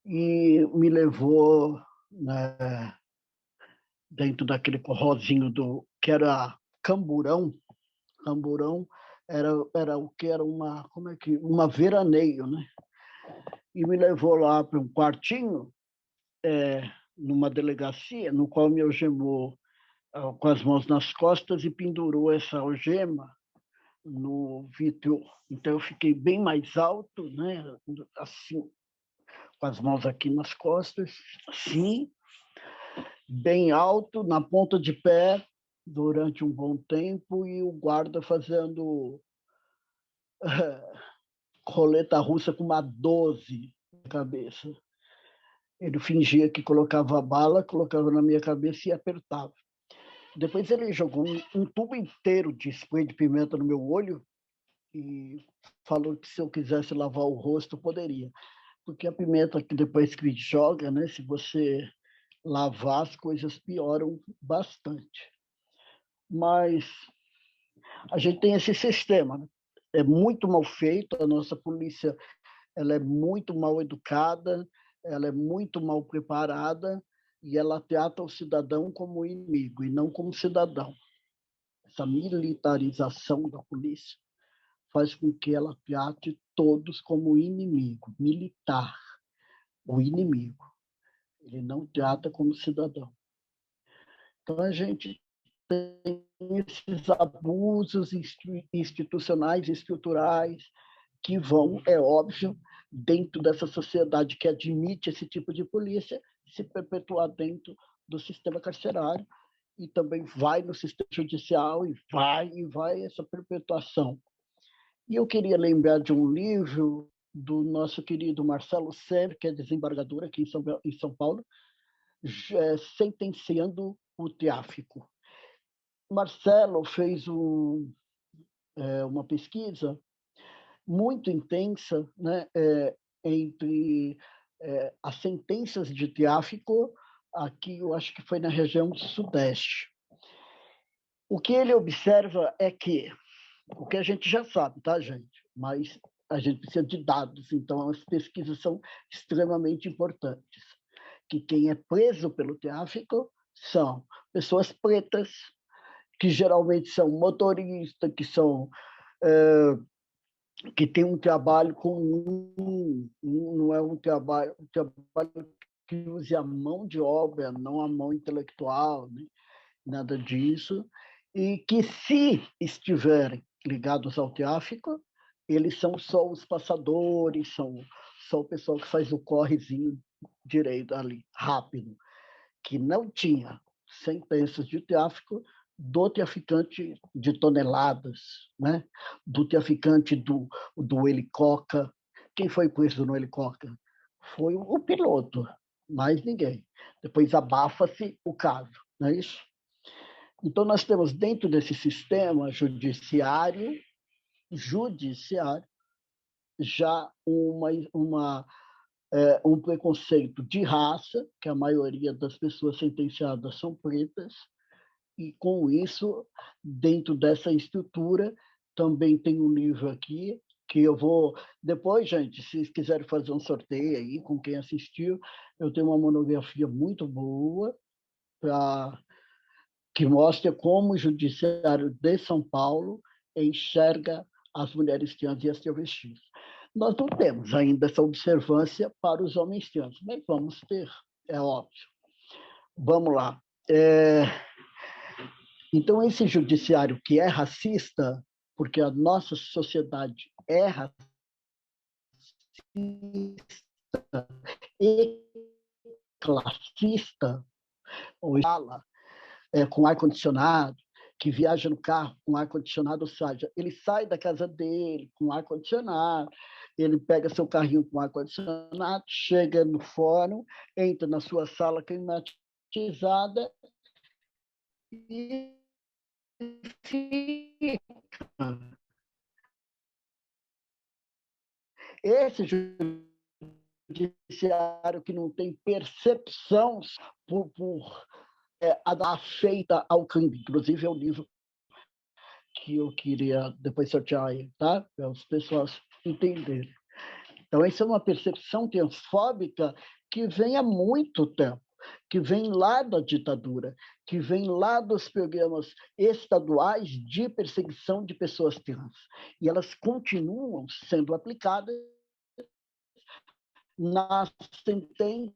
e me levou, né, dentro daquele corrozinho que era camburão. Camburão era o que era uma veraneio, né? E me levou lá para um quartinho, numa delegacia, no qual me algemou com as mãos nas costas e pendurou essa algema no vidro. Então eu fiquei bem mais alto, né? Assim, com as mãos aqui nas costas, assim, bem alto, na ponta de pé, durante um bom tempo, e o guarda fazendo roleta russa com uma 12 na cabeça. Ele fingia que colocava a bala, colocava na minha cabeça e apertava. Depois ele jogou um tubo inteiro de spray de pimenta no meu olho e falou que se eu quisesse lavar o rosto, poderia. Porque a pimenta, que depois que joga, né, se você lavar, as coisas pioram bastante. Mas a gente tem esse sistema, né? É muito mal feito, a nossa polícia ela é muito mal educada, ela é muito mal preparada e ela trata o cidadão como inimigo e não como cidadão. Essa militarização da polícia faz com que ela trate todos como inimigo, militar, o inimigo. Ele não trata como cidadão. Então, a gente tem esses abusos institucionais, estruturais, que vão, é óbvio, dentro dessa sociedade que admite esse tipo de polícia, se perpetuar dentro do sistema carcerário e também vai no sistema judicial e vai essa perpetuação. E eu queria lembrar de um livro do nosso querido Marcelo Ser, que é desembargador aqui em São Paulo, Sentenciando o Tráfico. Marcelo fez uma pesquisa muito intensa, né, entre as sentenças de tráfico, aqui eu acho que foi na região sudeste. O que ele observa é que, o que a gente já sabe, tá, gente? Mas a gente precisa de dados, então as pesquisas são extremamente importantes. Que quem é preso pelo tráfico são pessoas pretas, que geralmente são motoristas, que tem um trabalho comum, não é um trabalho que use a mão de obra, não a mão intelectual, né? Nada disso, e que, se estiverem ligados ao tráfico, eles são só os passadores, são só o pessoal que faz o correzinho direito ali, rápido, que não tinha sentenças de tráfico do traficante de toneladas, né? Do traficante do helicóptero. Quem foi preso no helicóptero? Foi o piloto, mais ninguém. Depois abafa-se o caso, não é isso? Então, nós temos dentro desse sistema judiciário já um preconceito de raça, que a maioria das pessoas sentenciadas são pretas, e com isso, dentro dessa estrutura, também tem um livro aqui, que eu vou... Depois, gente, se quiserem fazer um sorteio aí com quem assistiu, eu tenho uma monografia muito boa que mostra como o Judiciário de São Paulo enxerga as mulheres trans e as travestis. Nós não temos ainda essa observância para os homens trans, mas vamos ter, é óbvio. Vamos lá. Então, esse judiciário que é racista, porque a nossa sociedade é racista e classista, ou fala com ar-condicionado, que viaja no carro com ar-condicionado, ou seja, ele sai da casa dele com ar-condicionado, ele pega seu carrinho com ar-condicionado, chega no fórum, entra na sua sala climatizada e fica. Esse judiciário que não tem percepção por afeita ao câmbio. Inclusive, é o livro que eu queria depois sortear aí, tá? Para as pessoas entenderem. Então, essa é uma percepção transfóbica que vem há muito tempo, que vem lá da ditadura, que vem lá dos programas estaduais de perseguição de pessoas trans. E elas continuam sendo aplicadas nas sentenças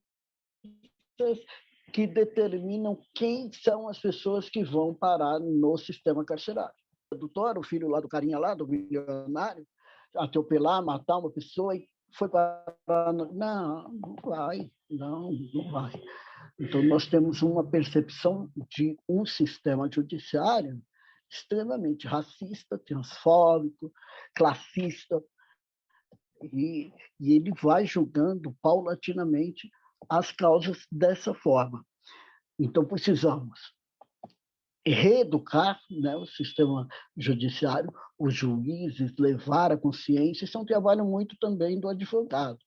que determinam quem são as pessoas que vão parar no sistema carcerário. Do Toro, o filho lá do carinha lá, do milionário, atropelar, matar uma pessoa e foi parar... Não vai, não vai. Então, nós temos uma percepção de um sistema judiciário extremamente racista, transfóbico, classista, e ele vai julgando paulatinamente as causas dessa forma. Então, precisamos reeducar, né, o sistema judiciário, os juízes, levar a consciência. Isso é um trabalho muito também do advogado,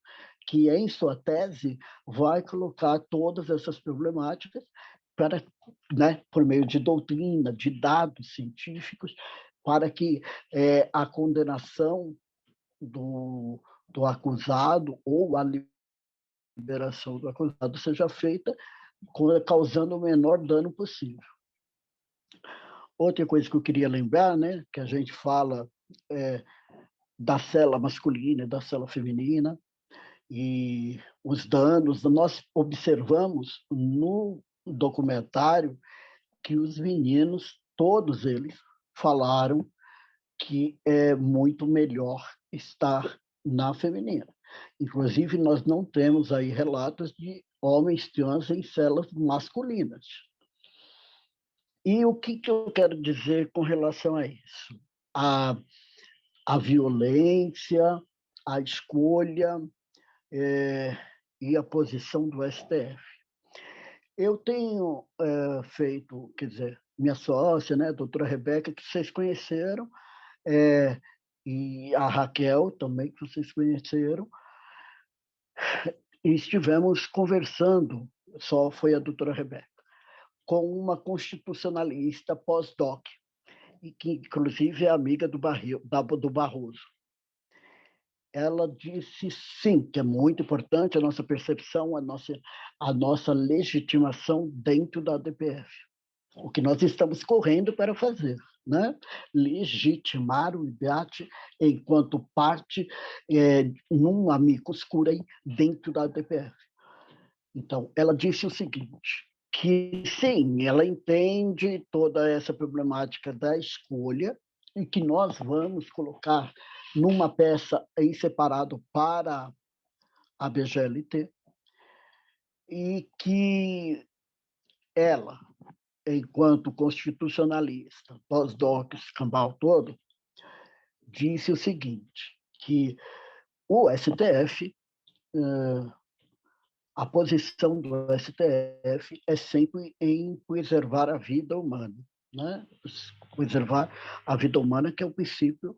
que em sua tese vai colocar todas essas problemáticas para, né, por meio de doutrina, de dados científicos, para que a condenação do acusado ou a liberação do acusado seja feita causando o menor dano possível. Outra coisa que eu queria lembrar, né, que a gente fala da cela masculina e da cela feminina, e os danos, nós observamos no documentário que os meninos, todos eles, falaram que é muito melhor estar na feminina. Inclusive, nós não temos aí relatos de homens trans em celas masculinas. E o que eu quero dizer com relação a isso? A violência, a escolha e a posição do STF. Eu tenho feito, quer dizer, minha sócia, né, a doutora Rebeca, que vocês conheceram, e a Raquel também, que vocês conheceram, e estivemos conversando, só foi a doutora Rebeca, com uma constitucionalista pós-doc, e que inclusive é amiga do Barroso. Ela disse sim, que é muito importante a nossa percepção, a nossa legitimação dentro da DPF. O que nós estamos correndo para fazer, né? Legitimar o IBAT enquanto parte num amicus curiae dentro da DPF. Então, ela disse o seguinte, que sim, ela entende toda essa problemática da escolha e que nós vamos colocar numa peça em separado para a BGLT e que ela, enquanto constitucionalista, pós-doc, escambau todo, disse o seguinte, que o STF, a posição do STF é sempre em preservar a vida humana, né? Preservar a vida humana, que é o princípio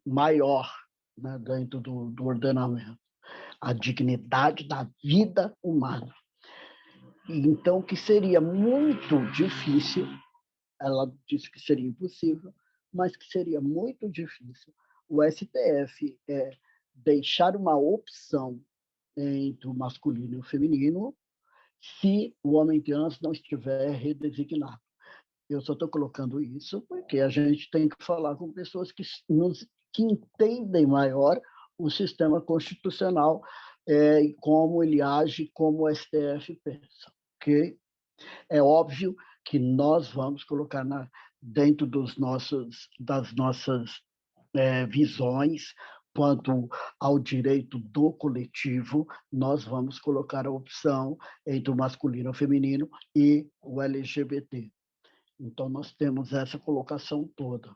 maior, né, dentro do ordenamento, a dignidade da vida humana. Então, que seria muito difícil, ela disse que seria impossível, mas que seria muito difícil o STF deixar uma opção entre o masculino e o feminino se o homem trans não estiver redesignado. Eu só estou colocando isso porque a gente tem que falar com pessoas que entendem maior o sistema constitucional e como ele age, como o STF pensa. Okay? É óbvio que nós vamos colocar dentro das nossas visões quanto ao direito do coletivo, nós vamos colocar a opção entre o masculino e o feminino e o LGBT. Então, nós temos essa colocação toda.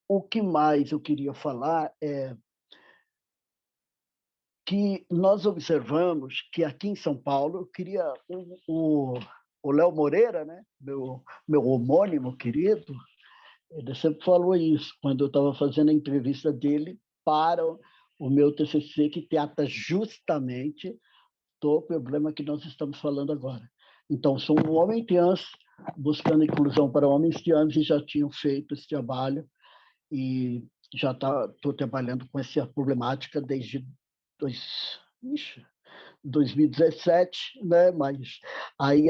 O que mais eu queria falar é que nós observamos que aqui em São Paulo, eu queria o Léo Moreira, né, meu homônimo querido, ele sempre falou isso, quando eu estava fazendo a entrevista dele para o meu TCC, que trata justamente do problema que nós estamos falando agora. Então, sou um homem trans, buscando inclusão para homens trans, e já tinham feito esse trabalho, e já estou trabalhando com essa problemática desde 2017, né? Mas aí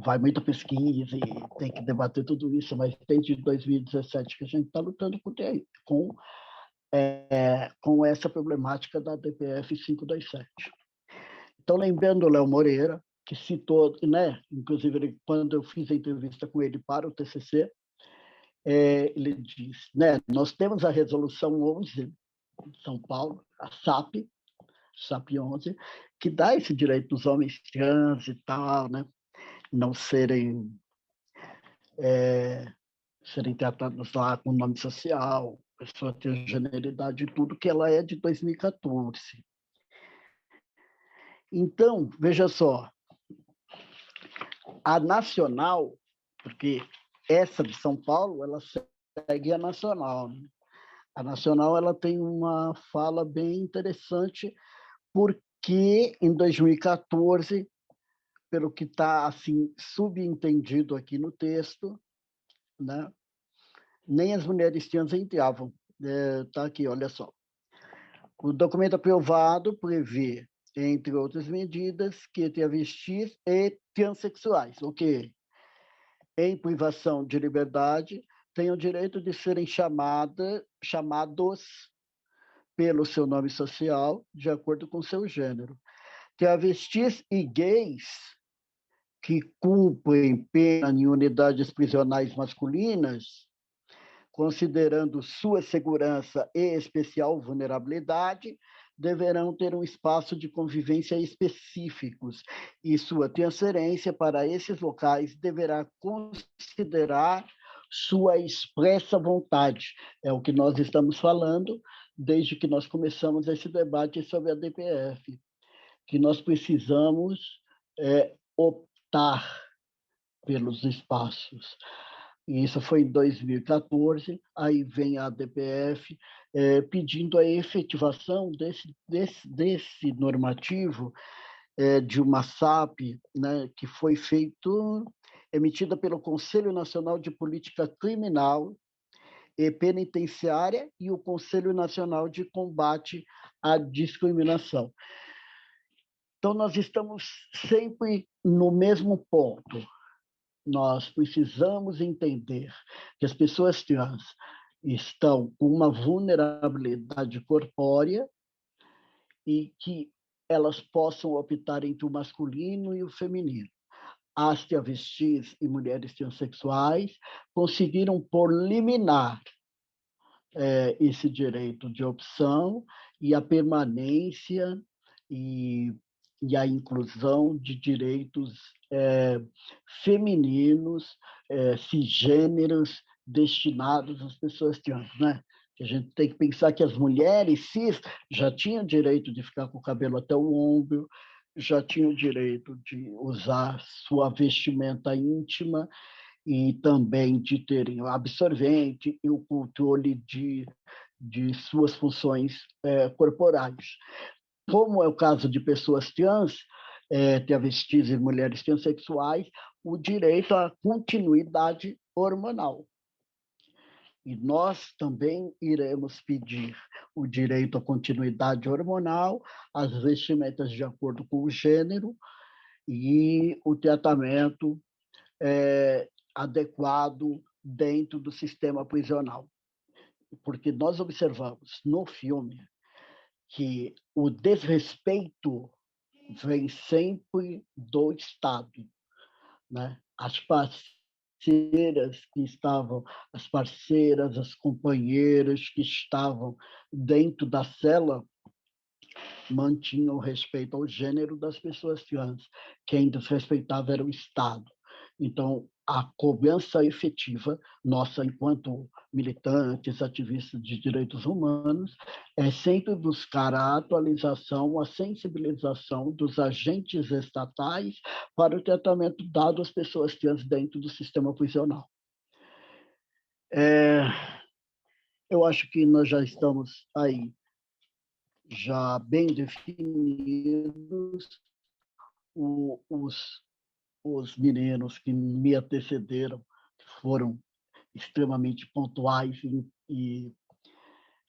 vai muita pesquisa e tem que debater tudo isso, mas desde 2017 que a gente está lutando com essa problemática da DPF 527. Então, lembrando o Léo Moreira, que citou, né, inclusive quando eu fiz a entrevista com ele para o TCC, ele diz, né, nós temos a Resolução 11 de São Paulo, a SAP 11, que dá esse direito dos homens trans e tal, né, não serem tratados lá com nome social, pessoa ter generalidade e tudo, que ela é de 2014. Então, veja só, a nacional, porque essa de São Paulo, ela segue a nacional, né? A nacional ela tem uma fala bem interessante, porque em 2014, pelo que está assim subentendido aqui no texto, né, nem as mulheres trans entravam. Está aqui, olha só. O documento aprovado prevê, entre outras medidas, que travestis e transexuais, em privação de liberdade, têm o direito de serem chamados pelo seu nome social, de acordo com seu gênero. Travestis e gays que cumprem pena em unidades prisionais masculinas, considerando sua segurança e especial vulnerabilidade, deverão ter um espaço de convivência específicos, e sua transferência para esses locais deverá considerar sua expressa vontade. É o que nós estamos falando desde que nós começamos esse debate sobre a DPF, que nós precisamos optar pelos espaços. E isso foi em 2014, aí vem a DPF pedindo a efetivação desse normativo de uma SAP, né, que foi emitida pelo Conselho Nacional de Política Criminal e Penitenciária e o Conselho Nacional de Combate à Discriminação. Então, nós estamos sempre no mesmo ponto. Nós precisamos entender que as pessoas trans estão com uma vulnerabilidade corpórea e que elas possam optar entre o masculino e o feminino. As travestis e mulheres transexuais conseguiram por liminar esse direito de opção e a permanência e a inclusão de direitos femininos, cisgêneros, destinados às pessoas trans, né? A gente tem que pensar que as mulheres cis já tinham direito de ficar com o cabelo até o ombro, já tinham direito de usar sua vestimenta íntima e também de terem o absorvente e o controle de suas funções corporais. Como é o caso de pessoas trans, travestis e mulheres transexuais, o direito à continuidade hormonal. E nós também iremos pedir o direito à continuidade hormonal, as vestimentas de acordo com o gênero e o tratamento adequado dentro do sistema prisional. Porque nós observamos no filme que o desrespeito vem sempre do Estado, né? As que estavam, as parceiras, as companheiras que estavam dentro da cela mantinham o respeito ao gênero das pessoas trans. Quem desrespeitava era o Estado. Então, a cobrança efetiva nossa, enquanto militantes, ativistas de direitos humanos, é sempre buscar a atualização, a sensibilização dos agentes estatais para o tratamento dado às pessoas trans dentro do sistema prisional. Eu acho que nós já estamos aí, já bem definidos, os meninos que me antecederam foram extremamente pontuais e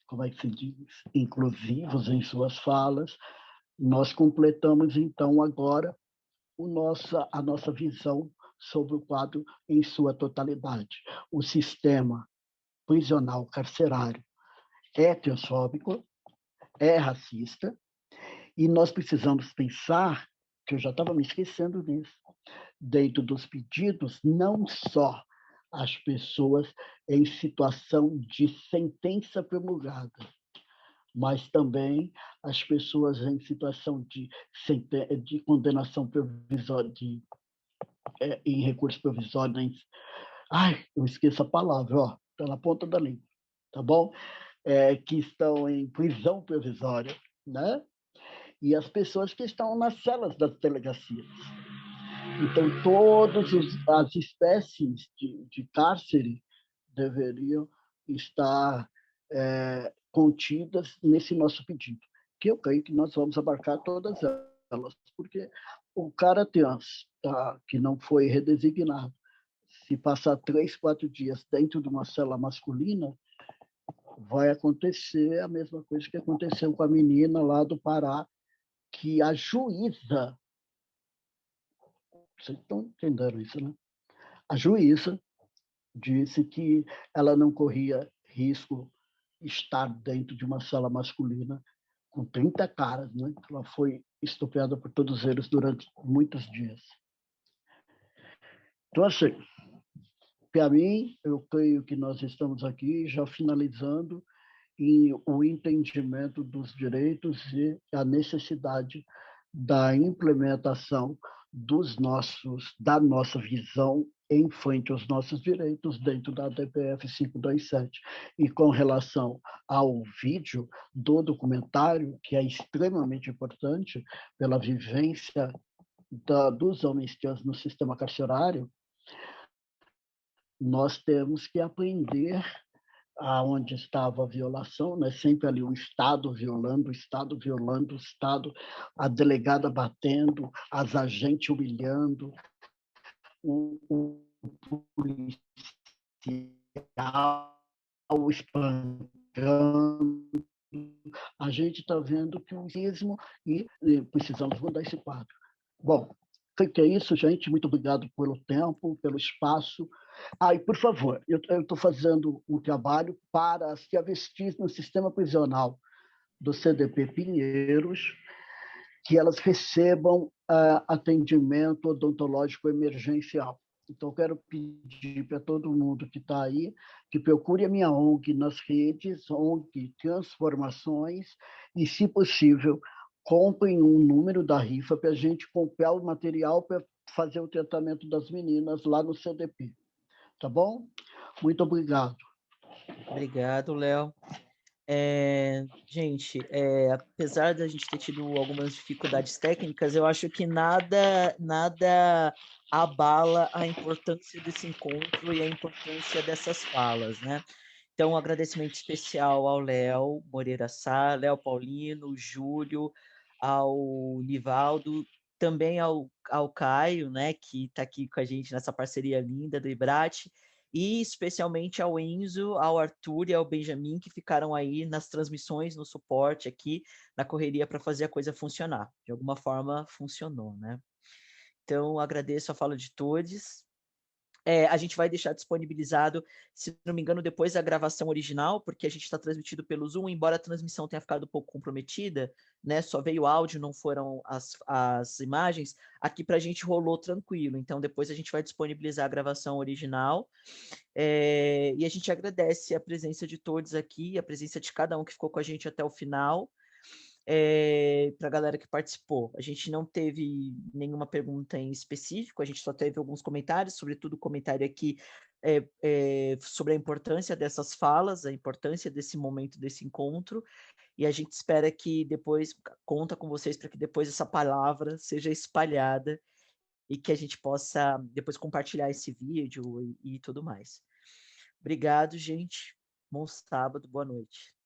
como é que se diz, inclusivos em suas falas. Nós completamos, então, agora a nossa visão sobre o quadro em sua totalidade. O sistema prisional carcerário é transfóbico, é racista, e nós precisamos pensar, que eu já estava me esquecendo disso, dentro dos pedidos, não só as pessoas em situação de sentença promulgada, mas também as pessoas em situação de condenação provisória, em recurso provisório. Eu esqueço a palavra, está na ponta da língua, tá bom? Que estão em prisão provisória, né? E as pessoas que estão nas celas das delegacias. Então, todas as espécies de cárcere deveriam estar contidas nesse nosso pedido, que eu creio que nós vamos abarcar todas elas, porque o cara trans, que não foi redesignado, se passar 3, 4 dias dentro de uma cela masculina, vai acontecer a mesma coisa que aconteceu com a menina lá do Pará, que a juíza, vocês estão entendendo isso, né? A juíza disse que ela não corria risco de estar dentro de uma cela masculina com 30 caras, né? Ela foi estuprada por todos eles durante muitos dias. Então, assim, para mim, eu creio que nós estamos aqui já finalizando em o entendimento dos direitos e a necessidade da implementação da nossa visão em frente aos nossos direitos dentro da DPF 527. E com relação ao vídeo do documentário, que é extremamente importante pela vivência dos homens trans no sistema carcerário, nós temos que aprender aonde estava a violação, né? Sempre ali o Estado violando, o Estado, a delegada batendo, as agentes humilhando, o policial espancando. A gente está vendo que o racismo e precisamos mudar esse quadro. Bom, feito isso, gente, muito obrigado pelo tempo, pelo espaço. E, por favor, eu estou fazendo um trabalho para as travestis no sistema prisional do CDP Pinheiros, que elas recebam atendimento odontológico emergencial. Então, quero pedir para todo mundo que está aí que procure a minha ONG nas redes, ONG Transformações, e, se possível, comprem um número da rifa para a gente comprar o material para fazer o tratamento das meninas lá no CDP. Tá bom? Muito obrigado. Obrigado, Léo. Gente, apesar da gente ter tido algumas dificuldades técnicas, eu acho que nada abala a importância desse encontro e a importância dessas falas, né? Então, um agradecimento especial ao Léo Moreira Sá, Léo Paulino, Júlio, ao Nivaldo, também ao Caio, né, que está aqui com a gente nessa parceria linda do IBRAT, e especialmente ao Enzo, ao Arthur e ao Benjamin, que ficaram aí nas transmissões, no suporte aqui, na correria para fazer a coisa funcionar. De alguma forma, funcionou, né? Então, agradeço a fala de todos. A gente vai deixar disponibilizado, se não me engano, depois da gravação original, porque a gente está transmitido pelo Zoom, embora a transmissão tenha ficado um pouco comprometida, né? Só veio o áudio, não foram as imagens. Aqui para a gente rolou tranquilo. Então, depois a gente vai disponibilizar a gravação original. E a gente agradece a presença de todos aqui, a presença de cada um que ficou com a gente até o final. Para a galera que participou. A gente não teve nenhuma pergunta em específico, a gente só teve alguns comentários, sobretudo o comentário aqui sobre a importância dessas falas, a importância desse momento, desse encontro, e a gente espera que depois, conta com vocês para que depois essa palavra seja espalhada e que a gente possa depois compartilhar esse vídeo e tudo mais. Obrigado, gente. Bom sábado, boa noite.